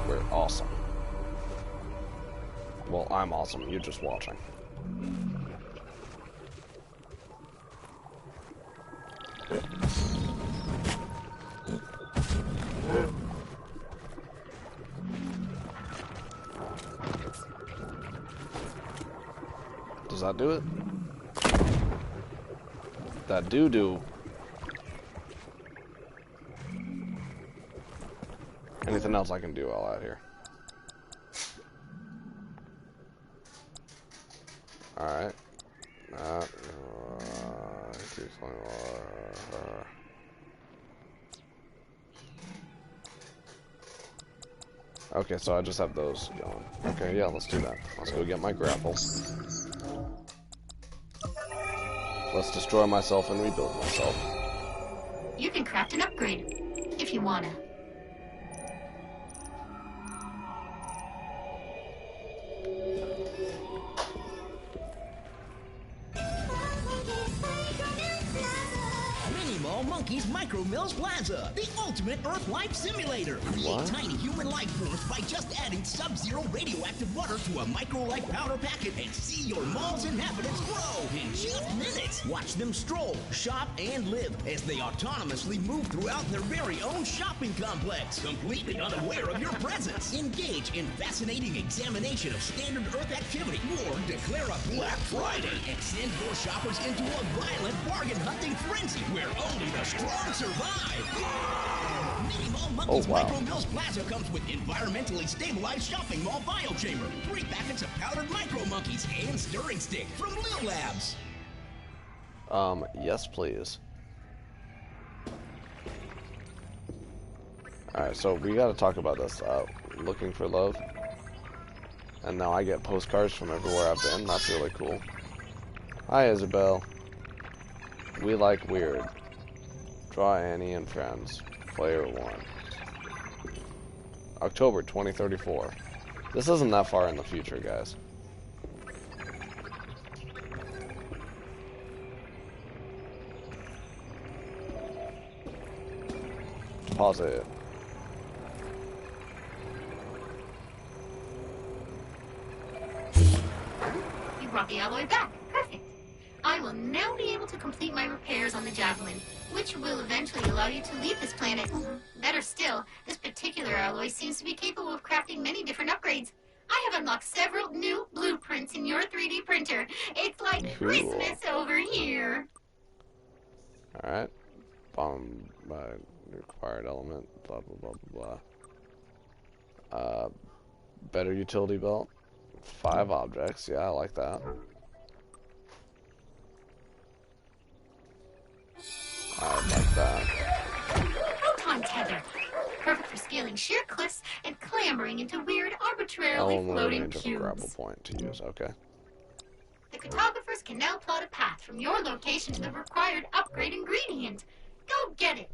We're awesome. Well, I'm awesome. You're just watching. Does that do it? That do. Anything else I can do while out here? Alright. Okay, so I just have those going. Okay, yeah, let's do that. Let's go get my grapple. Let's destroy myself and rebuild myself. You can craft an upgrade, if you wanna. Monkey's Micro Mills Plaza, the ultimate Earth life simulator. Create tiny human life forms by just adding sub-zero radioactive water to a micro life powder packet and see your mall's inhabitants grow in just minutes. Watch them stroll, shop, and live as they autonomously move throughout their very own shopping complex, completely unaware of your presence. Engage in fascinating examination of standard Earth activity, or declare a Black Friday and send your shoppers into a violent bargain hunting frenzy where only the strong survive. Mini Mall Monkeys Micro Mills Plaza comes with environmentally stabilized shopping mall bio chamber, 3 packets of powdered micro monkeys, and stirring stick from Lil Labs. Yes, please. Alright, so we gotta talk about this. Looking for love. And now I get postcards from everywhere I've been. That's really cool. Hi, Isabel. We like weird. Draw Annie and friends. Player 1. October 2034. This isn't that far in the future, guys. Deposit. You brought the alloy back. Perfect. I will now be able to complete my repairs on the Javelin, which will eventually allow you to leave this planet. Better still, this particular alloy seems to be capable of crafting many different upgrades. I have unlocked several new blueprints in your 3D printer. It's like Christmas over here. Alright. Bomb by required element. Blah, blah, blah, blah. Better utility belt. 5 objects. Yeah, I like that. I like that. Proton tether. Perfect for scaling sheer cliffs and clambering into weird, arbitrarily floating cubes. Grapple point to use. Okay. The cartographers can now plot a path from your location to the required upgrade ingredient. Go get it.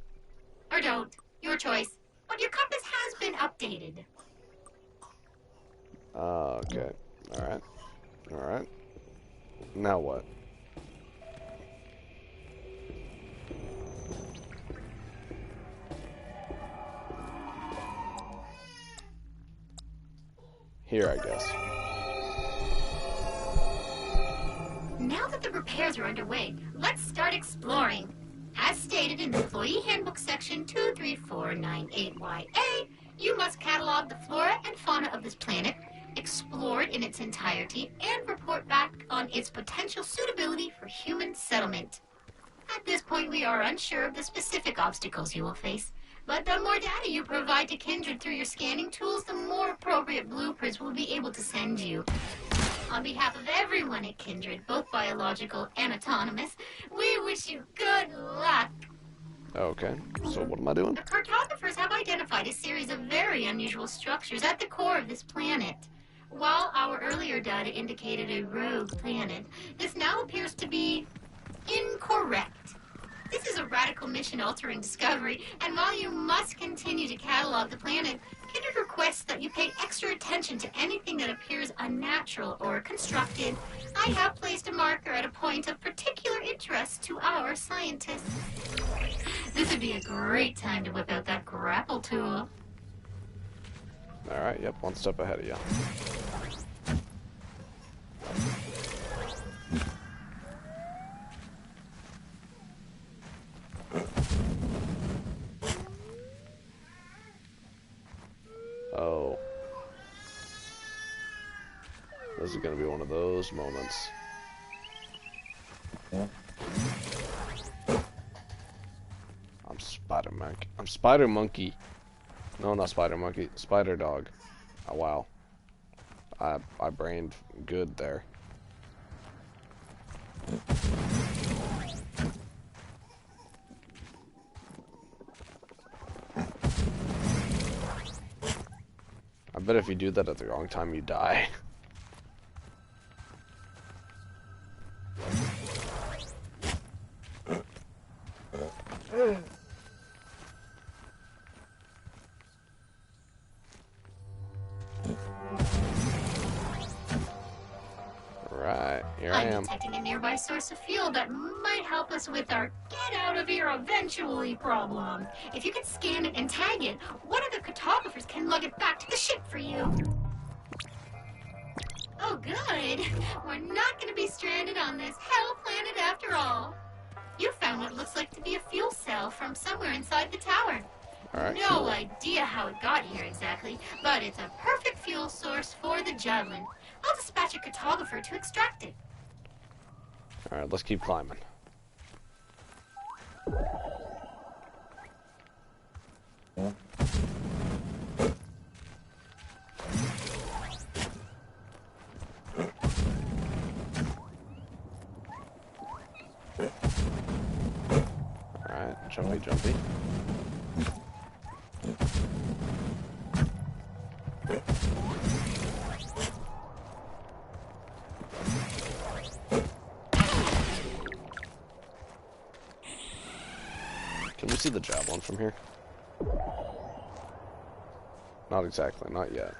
Or don't. Your choice. But your compass has been updated. Okay. Alright. Alright. Now what? Here, I guess. Now that the repairs are underway, let's start exploring. As stated in the Employee Handbook Section 23498YA, you must catalog the flora and fauna of this planet, explore it in its entirety, and report back on its potential suitability for human settlement. At this point, we are unsure of the specific obstacles you will face, but the more data you provide to Kindred through your scanning tools, the more appropriate blueprints we'll be able to send you. On behalf of everyone at Kindred, both biological and autonomous, we wish you good luck. Okay, so what am I doing? The cartographers have identified a series of very unusual structures at the core of this planet. While our earlier data indicated a rogue planet, this now appears to be incorrect. This is a radical mission-altering discovery, and while you must continue to catalog the planet, Kindred requests that you pay extra attention to anything that appears unnatural or constructed. I have placed a marker at a point of particular interest to our scientists. This would be a great time to whip out that grapple tool. Alright, yep, one step ahead of you. Oh. This is gonna be one of those moments. I'm Spider Monkey. I'm Spider Monkey. No, not Spider Monkey. Spider Dog. Oh, wow. I brained good there. I bet if you do that at the wrong time, you die. Right, here I am. I'm detecting a nearby source of fuel that might help us with our get out of here eventually problem. If you can scan it and tag it, one of the cartographers can lug it back to the ship for you. Oh, good. We're not going to be stranded on this hell planet after all. You found what looks like to be a fuel cell from somewhere inside the tower. Alright, No cool. idea how it got here exactly, but it's a perfect fuel source for the Javelin. I'll dispatch a cartographer to extract it. Alright, let's keep climbing. Alright, jumpy. Can we see the Javelin from here? Not exactly, not yet.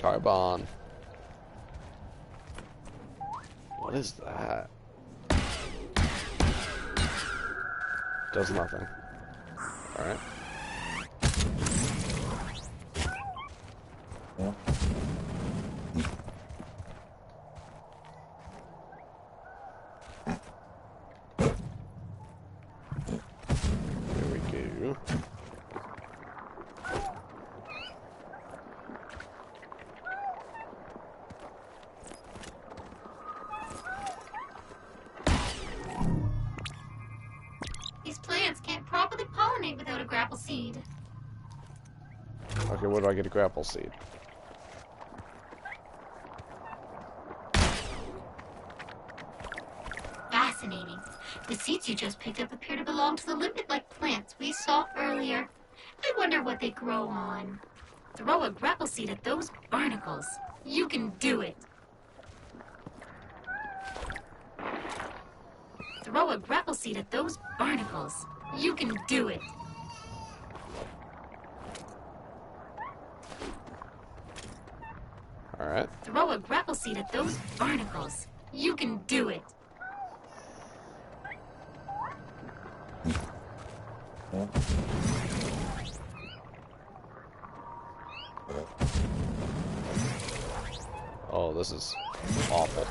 Carbon. What is that? Does nothing. Alright. Here we go. These plants can't properly pollinate without a grapple seed. Okay, where do I get a grapple seed? Fascinating. The seeds you just picked up appear to belong to the limpet-like plants we saw earlier. I wonder what they grow on. Throw a grapple seed at those barnacles. You can do it. Throw a grapple seed at those barnacles. You can do it. Alright. Throw a grapple seed at those barnacles. You can do it. Oh, this is awful.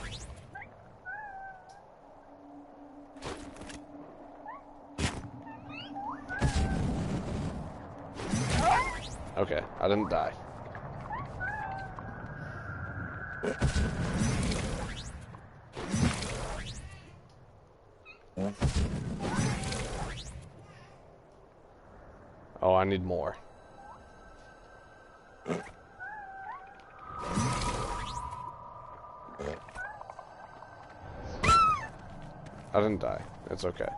Okay, I didn't die. Oh, I need more. I didn't die. It's okay.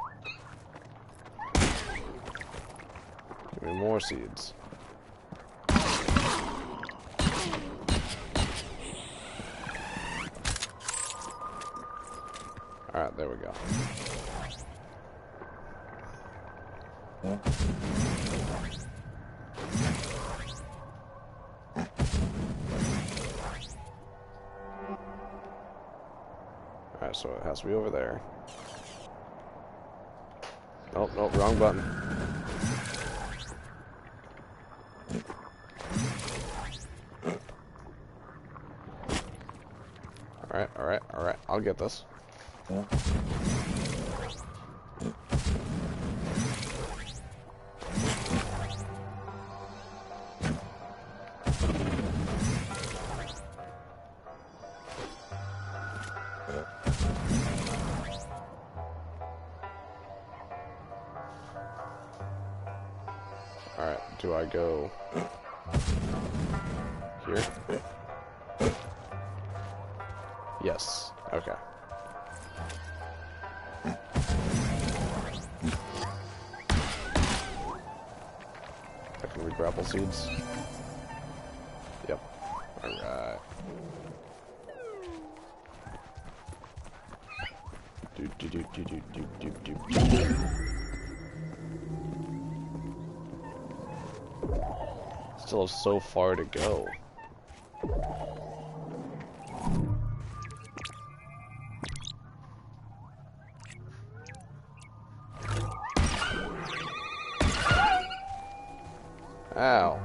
Give me more seeds. Alright, there we go. so it has to be over there. Oh, no, wrong button. Alright, alright, alright. I'll get this. Yeah. Alright, do I go here? Yes. Okay. I can read grapple seeds. Yep. Alright. Do do do do do do do do. Still have so far to go. Ow.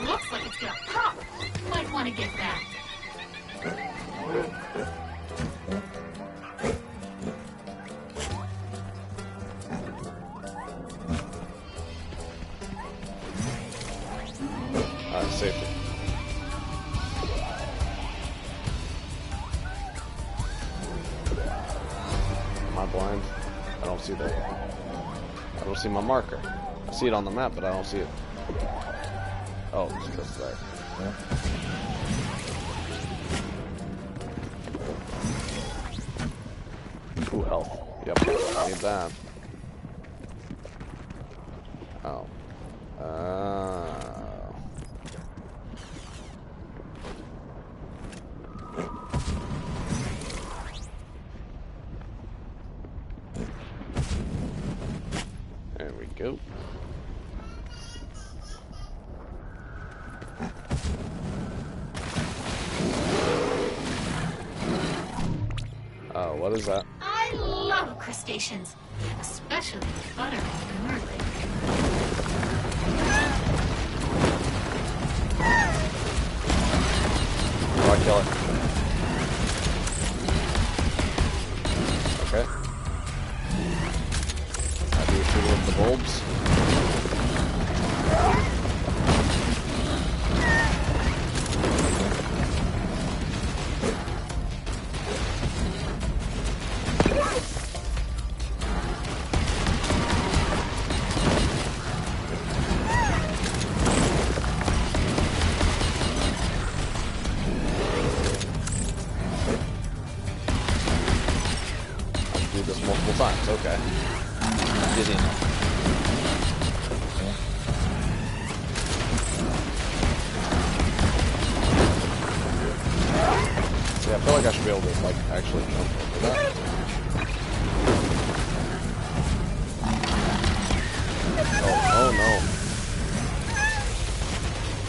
Looks like it's gonna pop. Might want to get back. Safety. Am I blind? I don't see that. I don't see my marker. I see it on the map, but I don't see it. Oh, it's just there. Ooh, health. Yep, I need that. Oh. There we go. Oh, what is that? I love crustaceans, especially with butter and garlic. Oh, I kill it. Okay. I do shoot with the bulbs. Do this multiple times, okay. Get in. Yeah, I feel like I should be able to, like, actually jump over that. Oh no.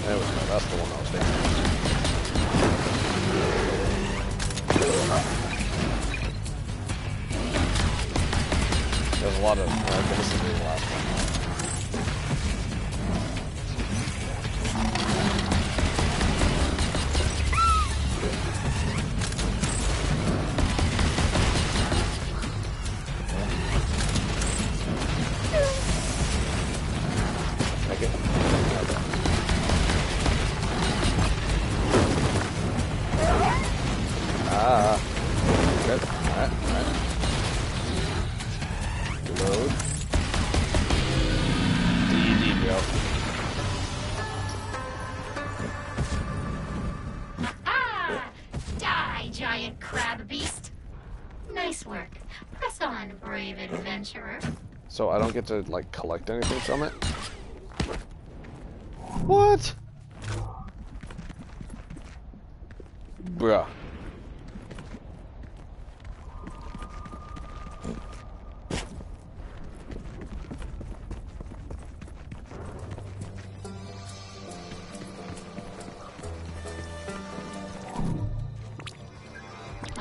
There we go, that's the one I was thinking. There's a lot of, okay, this is the last one. Make it. Okay. Ah. Good. Alright, alright. Load. DD, bro. Ah! Die, giant crab beast. Nice work. Press on, brave adventurer. So I don't get to, like, collect anything from it? What? Bruh.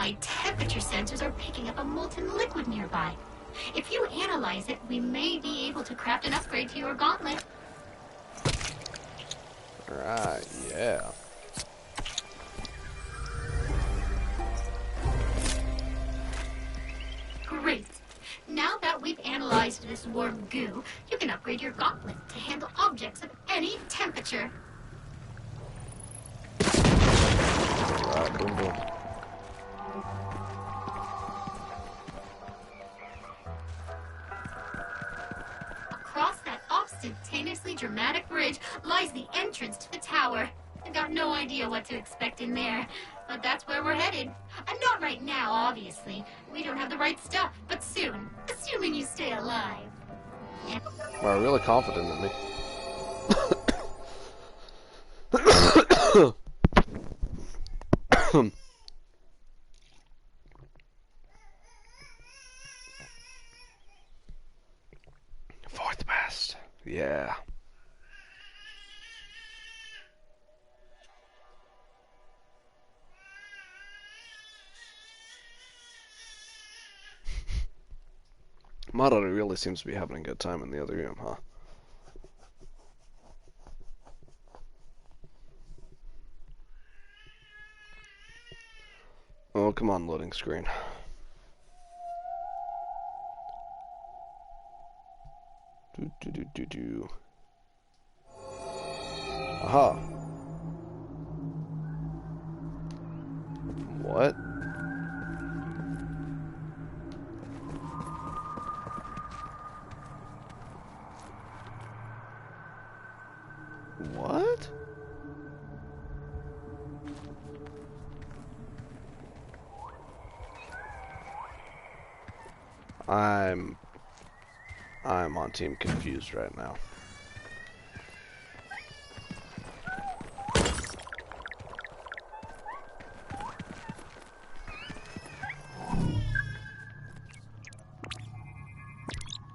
high temperature sensors are picking up a molten liquid nearby. If you analyze it, we may be able to craft an upgrade to your gauntlet. Alright, yeah. Great. Now that we've analyzed this warm goo, you can upgrade your gauntlet to handle objects of any temperature. Alright, boom, boom. Across that ostentatiously dramatic bridge lies the entrance to the tower. I got no idea what to expect in there, but that's where we're headed. And not right now, obviously. We don't have the right stuff, but soon, assuming you stay alive. Wow, really confident in me. Fourth best. Yeah. Madara really seems to be having a good time in the other room, huh? Oh, come on, loading screen. Do. Aha. What? What? I'm on team confused right now.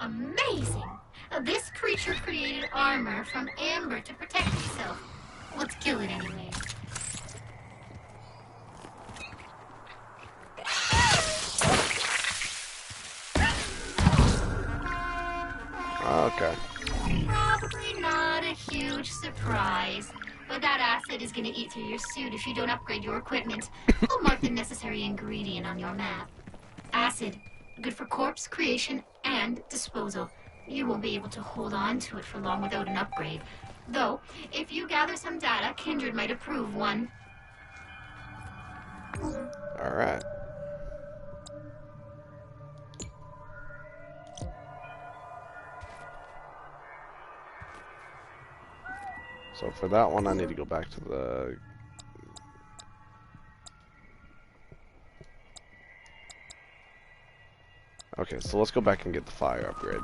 Amazing! This creature created armor from amber to protect itself. Let's kill it anyway. Okay. Probably not a huge surprise, but that acid is gonna eat through your suit if you don't upgrade your equipment. I'll mark the necessary ingredient on your map. Acid, good for corpse creation and disposal. You won't be able to hold on to it for long without an upgrade. Though, if you gather some data, Kindred might approve one. Alright. So for that one, I need to go back to the... Okay, so let's go back and get the fire upgrade.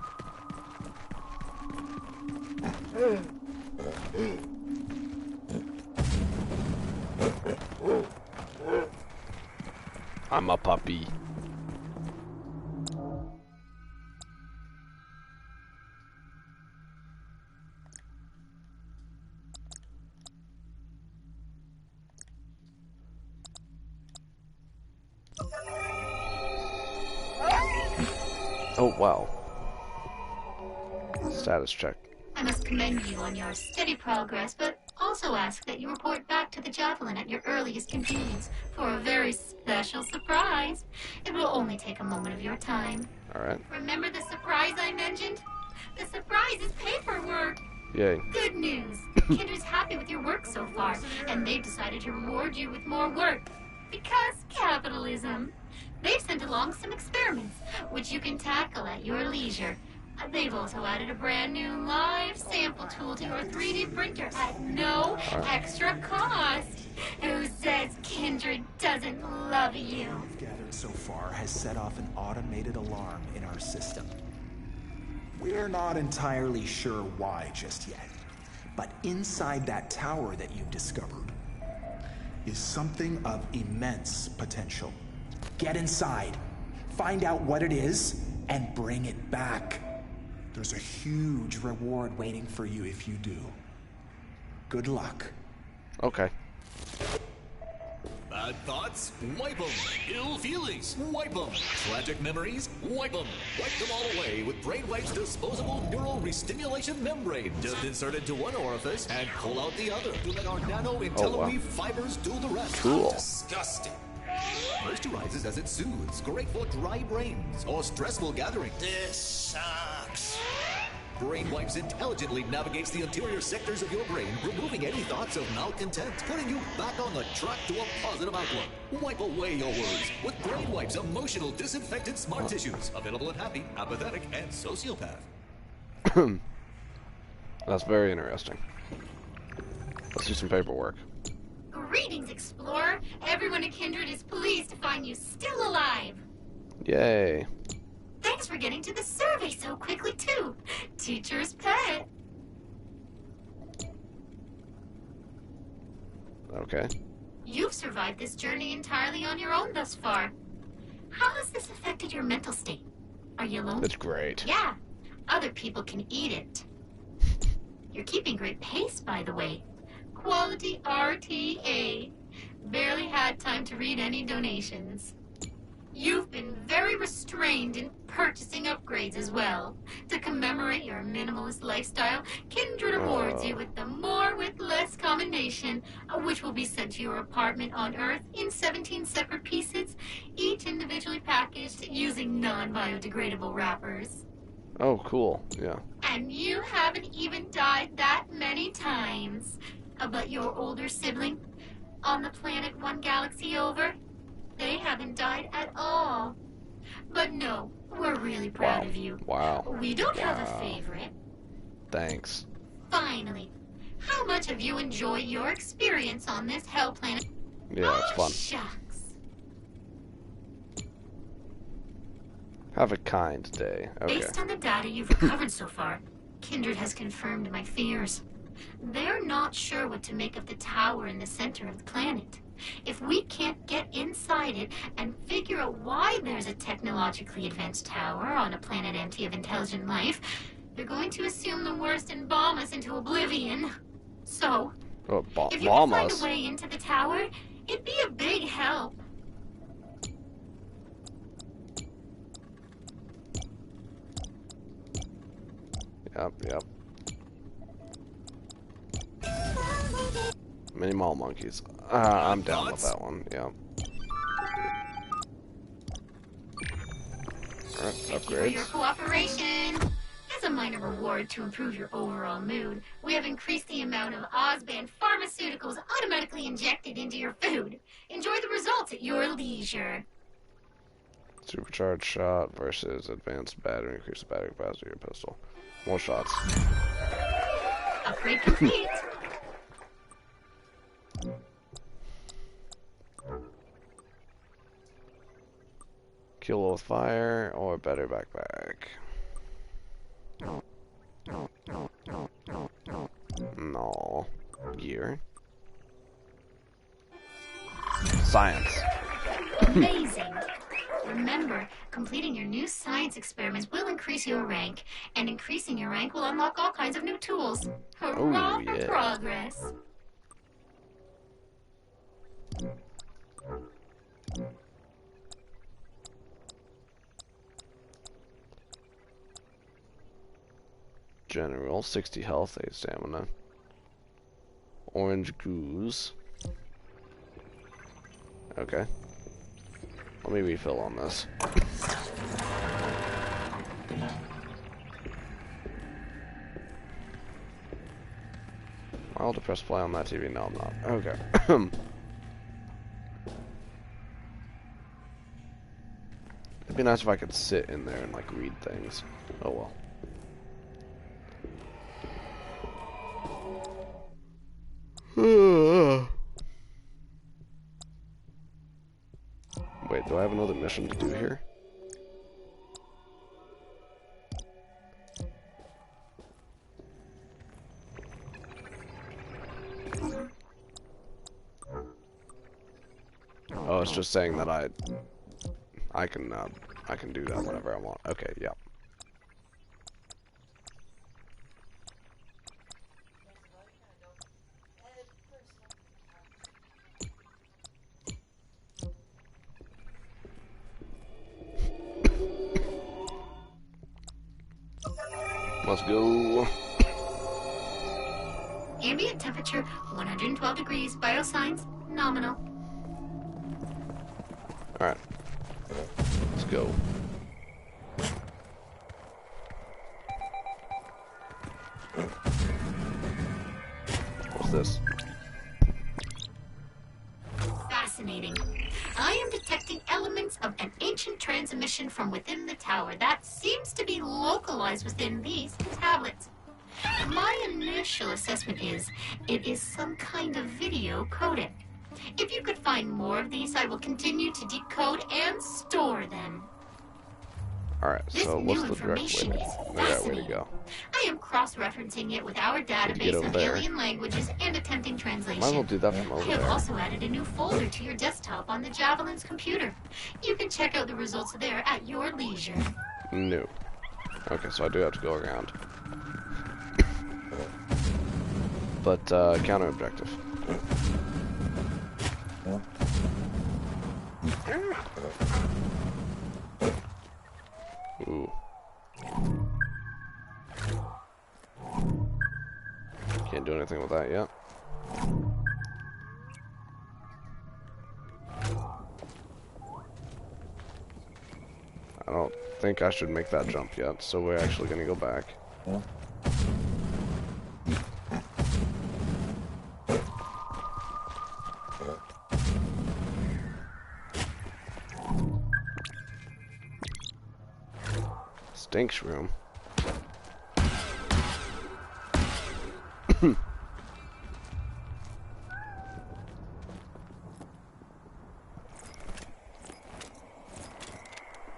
I'm a puppy. Oh, wow. Status check. I must commend you on your steady progress, but also ask that you report back to the Javelin at your earliest convenience for a very special surprise. It will only take a moment of your time. Alright. Remember the surprise I mentioned? The surprise is paperwork. Yay. Good news. Kindred's happy with your work so far, and they've decided to reward you with more work. Because capitalism. They've sent along some experiments, which you can tackle at your leisure. They've also added a brand new live sample tool to your 3D printer at no extra cost. Who says Kindred doesn't love you? What we've gathered so far has set off an automated alarm in our system. We're not entirely sure why just yet, but inside that tower that you've discovered is something of immense potential. Get inside, find out what it is, and bring it back. There's a huge reward waiting for you if you do. Good luck. Okay. Bad thoughts? Wipe them. Ill feelings? Wipe them. Tragic memories? Wipe them. Wipe them all away with BrainWipe's disposable neural restimulation membrane. Just insert into one orifice and pull out the other to let our nano IntelliWeave fibers do the rest. Cool. Disgusting. Moisturizes as it soothes. Great for dry brains or stressful gatherings. This sucks. BrainWipes intelligently navigates the interior sectors of your brain, removing any thoughts of malcontent, putting you back on the track to a positive outlook. Wipe away your worries with BrainWipes emotional disinfected smart tissues. Available in happy, apathetic, and sociopath. That's very interesting. Let's do some paperwork. Greetings, Explorer. Everyone at Kindred is pleased to find you still alive. Yay. Thanks for getting to the survey so quickly, too. Teacher's pet. Okay. You've survived this journey entirely on your own thus far. How has this affected your mental state? Are you alone? It's great. Yeah. Other people can eat it. You're keeping great pace, by the way. Quality RTA. Barely had time to read any donations. You've been very restrained in purchasing upgrades as well. To commemorate your minimalist lifestyle, Kindred awards you with the More with Less commendation, which will be sent to your apartment on Earth in 17 separate pieces, each individually packaged using non-biodegradable wrappers. Oh, cool. Yeah. And you haven't even died that many times. But your older sibling, on the planet one galaxy over, they haven't died at all. But no, we're really proud of you. Wow. We don't have a favorite. Thanks. Finally, how much have you enjoyed your experience on this hell planet? Yeah, it's fun. Shucks. Have a kind day. Okay. Based on the data you've recovered so far, Kindred has confirmed my fears. They're not sure what to make of the tower in the center of the planet. If we can't get inside it and figure out why there's a technologically advanced tower on a planet empty of intelligent life, they're going to assume the worst and bomb us into oblivion. So, if you can find a way into the tower, it'd be a big help. Yep. Mini mall monkeys. I'm down with that one. Yeah. Alright, For your upgrades. cooperation. As a minor reward to improve your overall mood, we have increased the amount of Ozban pharmaceuticals automatically injected into your food. Enjoy the results at your leisure. Supercharged shot versus advanced battery. Increase the battery capacity of your pistol. More shots. Upgrade complete. Kill with fire or better backpack. No. Gear. Science. Amazing. Remember, completing your new science experiments will increase your rank, and increasing your rank will unlock all kinds of new tools. Hurrah for progress. General, 60 health, 8 stamina. Orange goose. Okay. Let me refill on this. I'll to press play on that TV. No, I'm not. Okay. It'd be nice if I could sit in there and like read things. Oh well. Wait, do I have another mission to do here? Oh, it's just saying that I can do that whenever I want. Okay, yeah. let's go. Ambient temperature 112 degrees. Biosigns nominal. Alright. Let's go. What's this? Fascinating. I am detecting elements of an ancient transmission from within the tower that seems to be localized within these tablets. My initial assessment is it is some kind of video codec. If you could find more of these, I will continue to decode and store them. Alright, so what's the direct way to go? I am cross-referencing it with our database of alien languages and attempting translation. Might as well do that from over I have there. also added a new folder to your desktop on the Javelin's computer. You can check out the results there at your leisure. No. Okay, so I do have to go around. But, counter objective. Ooh. Can't do anything with that yet. I don't think I should make that jump yet, so we're actually gonna go back. Stinks room.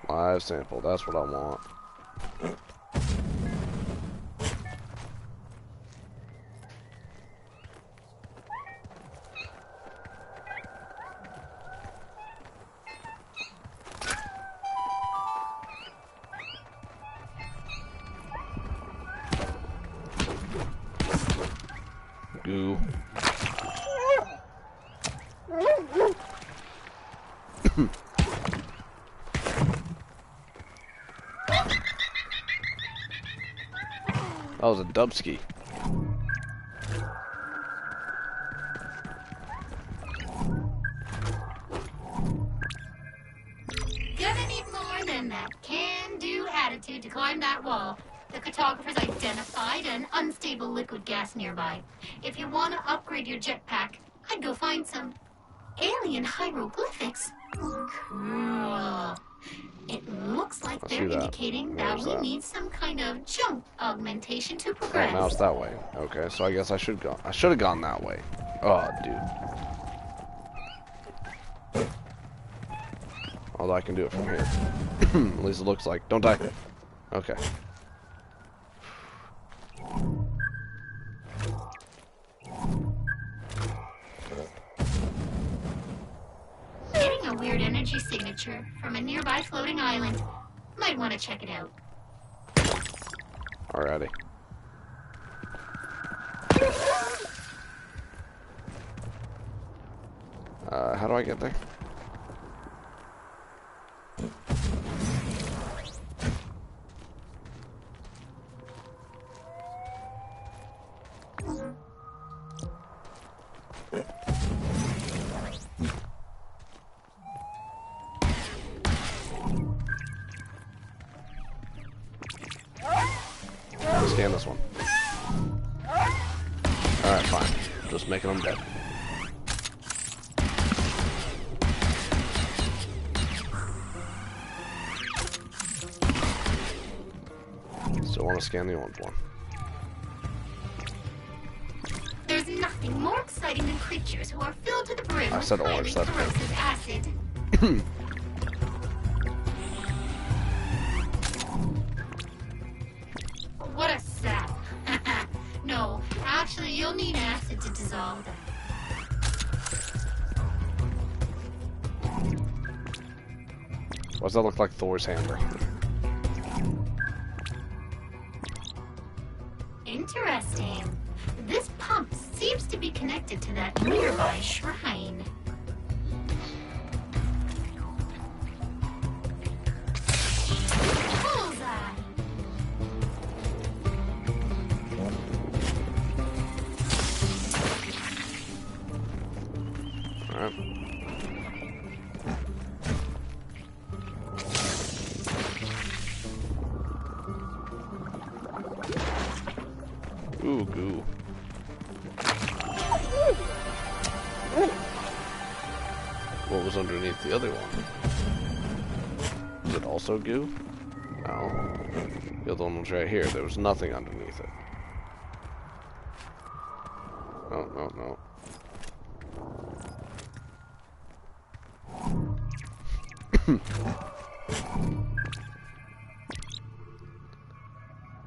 Live sample, that's what I want. Goo. That was a Dubsky. Gonna need more than that can-do attitude to climb that wall. The cartographers identified an unstable liquid gas nearby. If you want to upgrade your jetpack, I'd go find some alien hieroglyphics. Cool. It looks like they're indicating that we need some kind of jump augmentation to progress. Oh, now it's that way. Okay, so I guess I should go. I should have gone that way. Oh, dude. Although I can do it from here. At least it looks like. Don't die. Okay. Getting a weird energy signature from a nearby floating island. Might want to check it out. Alrighty. How do I get there? Scan this one. Alright, fine. Just making them dead. Still want to scan the orange one. There's nothing more exciting than creatures who are filled to the brim I said with orange, highly that's corrosive acid. What a sap. No, actually, you'll need acid to dissolve them. Why does that look like Thor's hammer? Interesting. This pump seems to be connected to that nearby shrine. Bullseye. Alright. Ooh, goo. What was underneath the other one? Was it also goo? No. The other one was right here. There was nothing underneath it. No, no, no.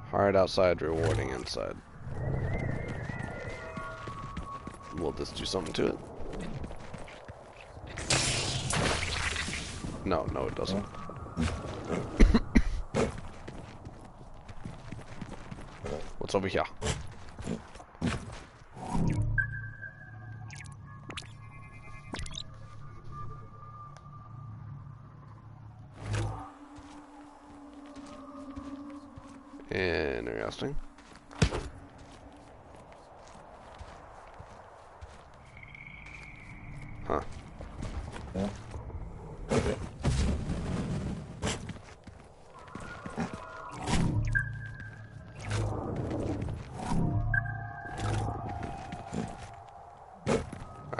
Hard outside, rewarding inside. Will this do something to it? No, no it doesn't. What's over here? Interesting. Huh.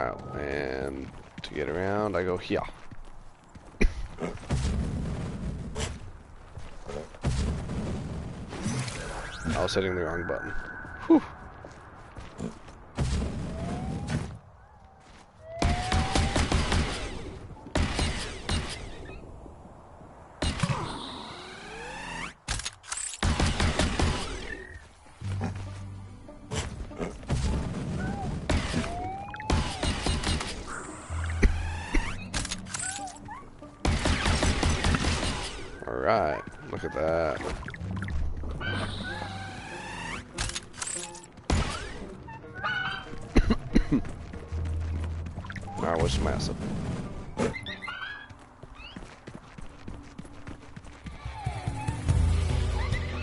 Alright, and to get around, I go here. I was hitting the wrong button. Whew. All right, look at that. Alright, what's massive?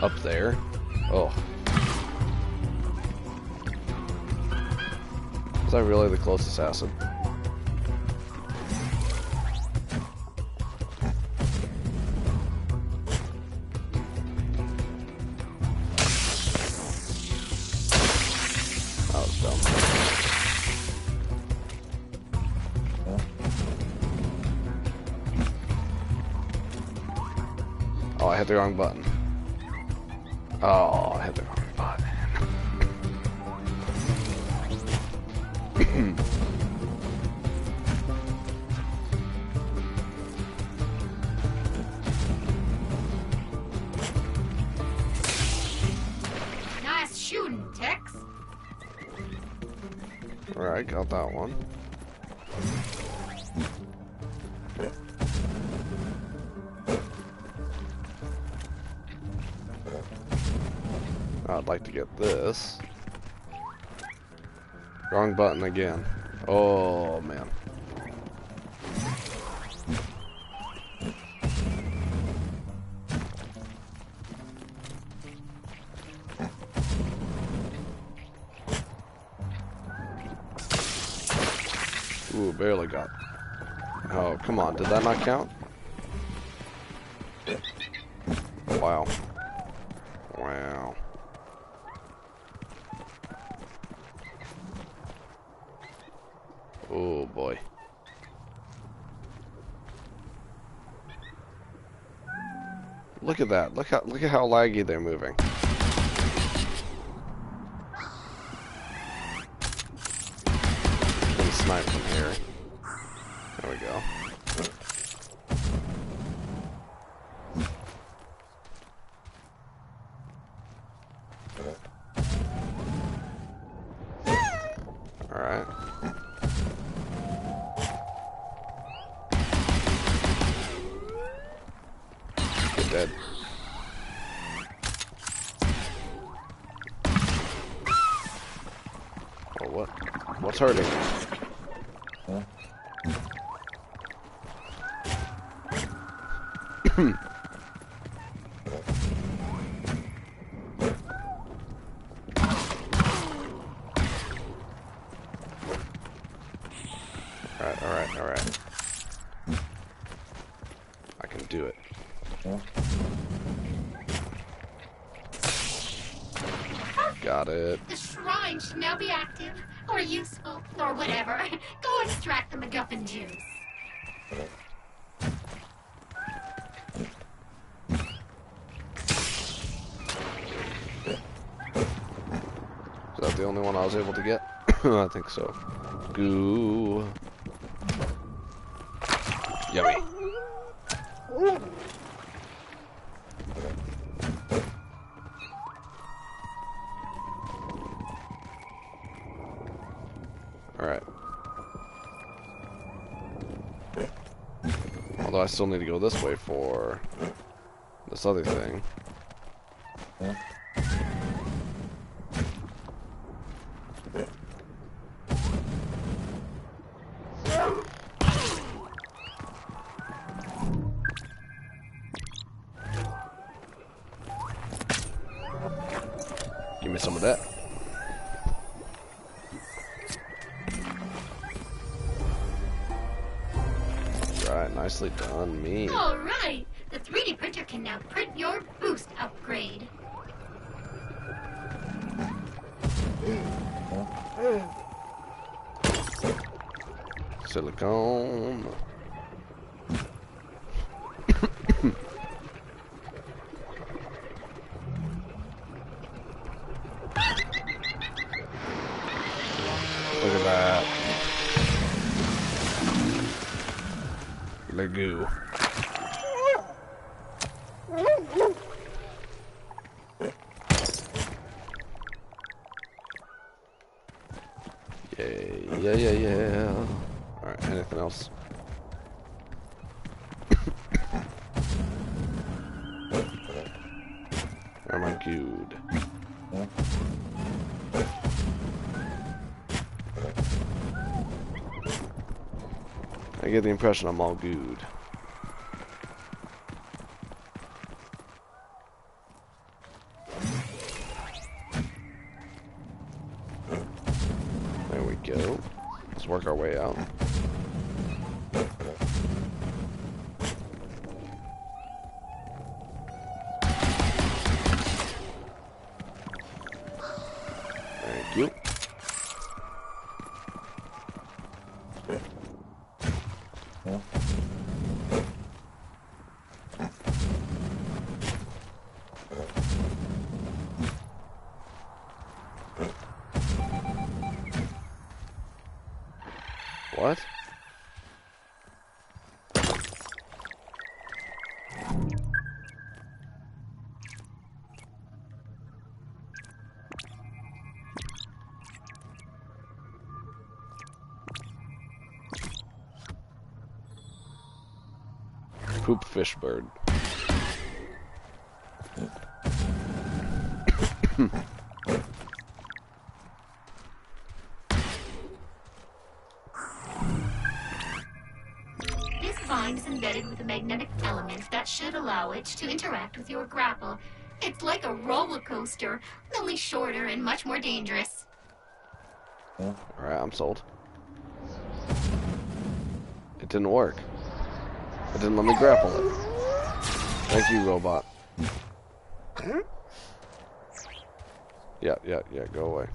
Up there? Oh. Is that really the closest acid? That was dumb. Oh, I hit the wrong button. Oh, I hit the wrong button. Nice shooting, Tex. Alright, got that one. I'd like to get this. Wrong button again. Oh, man. Ooh, barely got. Oh, come on. Did that not count? Wow. Wow. Oh boy. Look at that. Look at how laggy they're moving. Can snipe from here. There we go. Alright. Get dead. Oh, what? What's hurting? Alright, Alright. I can do it. Got it. The shrine should now be active, or useful, or whatever. Go extract the MacGuffin juice. Is that the only one I was able to get? I think so. Goo. Yummy. Alright. Although I still need to go this way for this other thing. Give me some of that. Right, nicely done, me. All right. The 3D printer can now print your boost upgrade. Silicone. Look at that. Legoo. Yeah. Alright, anything else? Am I good? I get the impression I'm all good. There we go. Let's work our way out. Thank you. What? Poop fish bird. This vine is embedded with a magnetic element that should allow it to interact with your grapple. It's like a roller coaster, only shorter and much more dangerous. Alright, I'm sold. It didn't work. It didn't let me grapple it. Thank you, robot. Yeah, go away.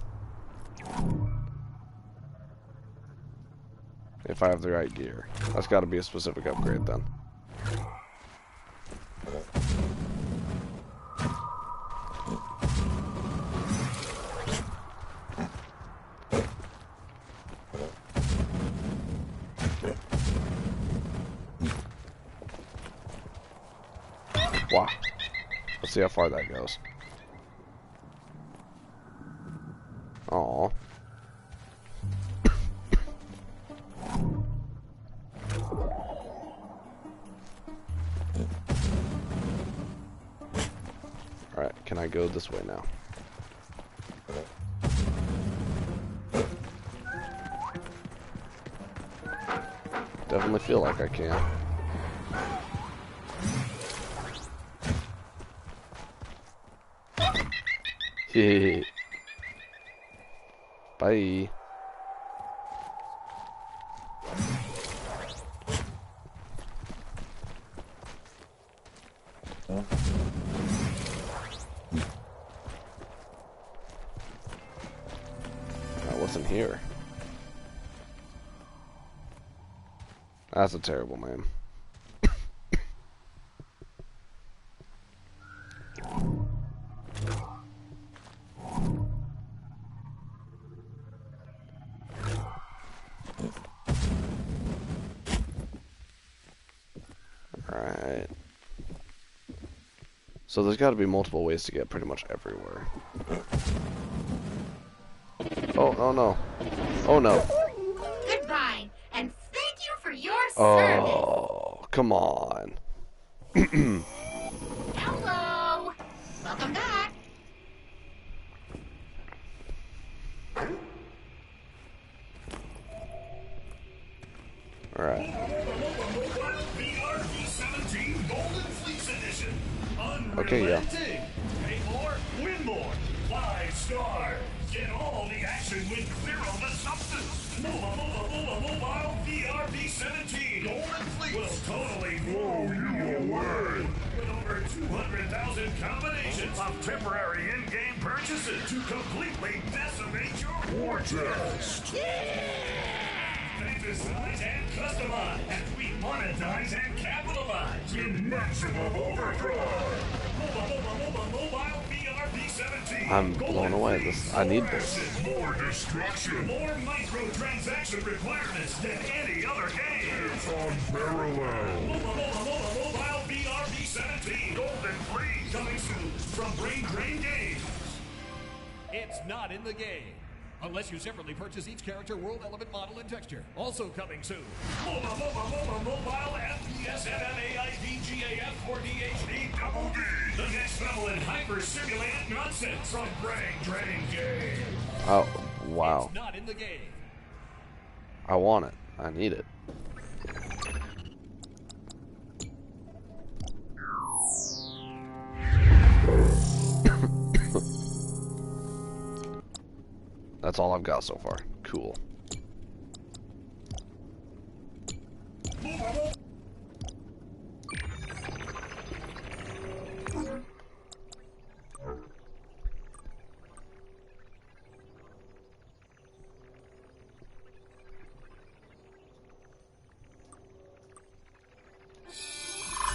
If I have the right gear. That's gotta be a specific upgrade then. Wow. Let's see how far that goes. Aww. Alright, can I go this way now? Definitely feel like I can. Bye. That's a terrible name. Alright. So there's got to be multiple ways to get pretty much everywhere. Oh no. Oh no. Goodbye, and thank you for your service. Oh, come on. Hello. Welcome back. Alright. VRV-17 Golden Fleece Edition. Okay, yeah. Pay more, win more. 5 stars. Get all the action with zero the substance. Mobile VRV-17 Golden Fleece will totally blow you away. With over 200,000 combinations of temporary in-game purchases to completely decimate your war chest. They design and customize, and we monetize and capitalize in maximum overdrive. Mobile VRV-17. I'm blown away. I need this. More destruction. More microtransaction requirements than any other game. It's unparalleled. Mobile VRV-17 Golden Fleece. Coming soon from Brain Drain Games. It's not in the game. Unless you separately purchase each character, world, element, model, and texture. Also coming soon. Mobile FPS MMAIDGAF 4DHD Double D. The next level in hyper-simulated nonsense from Brain Drain Games. Oh, wow. It's not in the game. I want it. I need it. That's all I've got so far. Cool.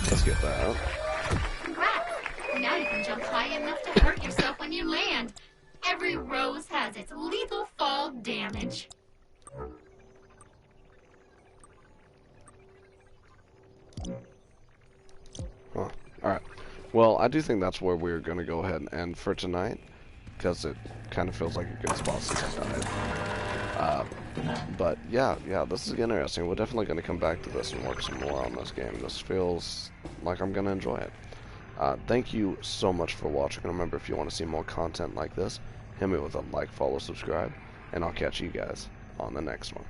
Let's get that. Congrats. Now you can jump high enough to hurt yourself when you land. Every rose has its lethal fall damage. Huh. Alright. Well, I do think that's where we're going to go ahead and end for tonight, because it kind of feels like a good spot since I died. But yeah, this is interesting. We're definitely going to come back to this and work some more on this game. This feels like I'm going to enjoy it. Thank you so much for watching. Remember, if you want to see more content like this, hit me with a like, follow, subscribe, and I'll catch you guys on the next one.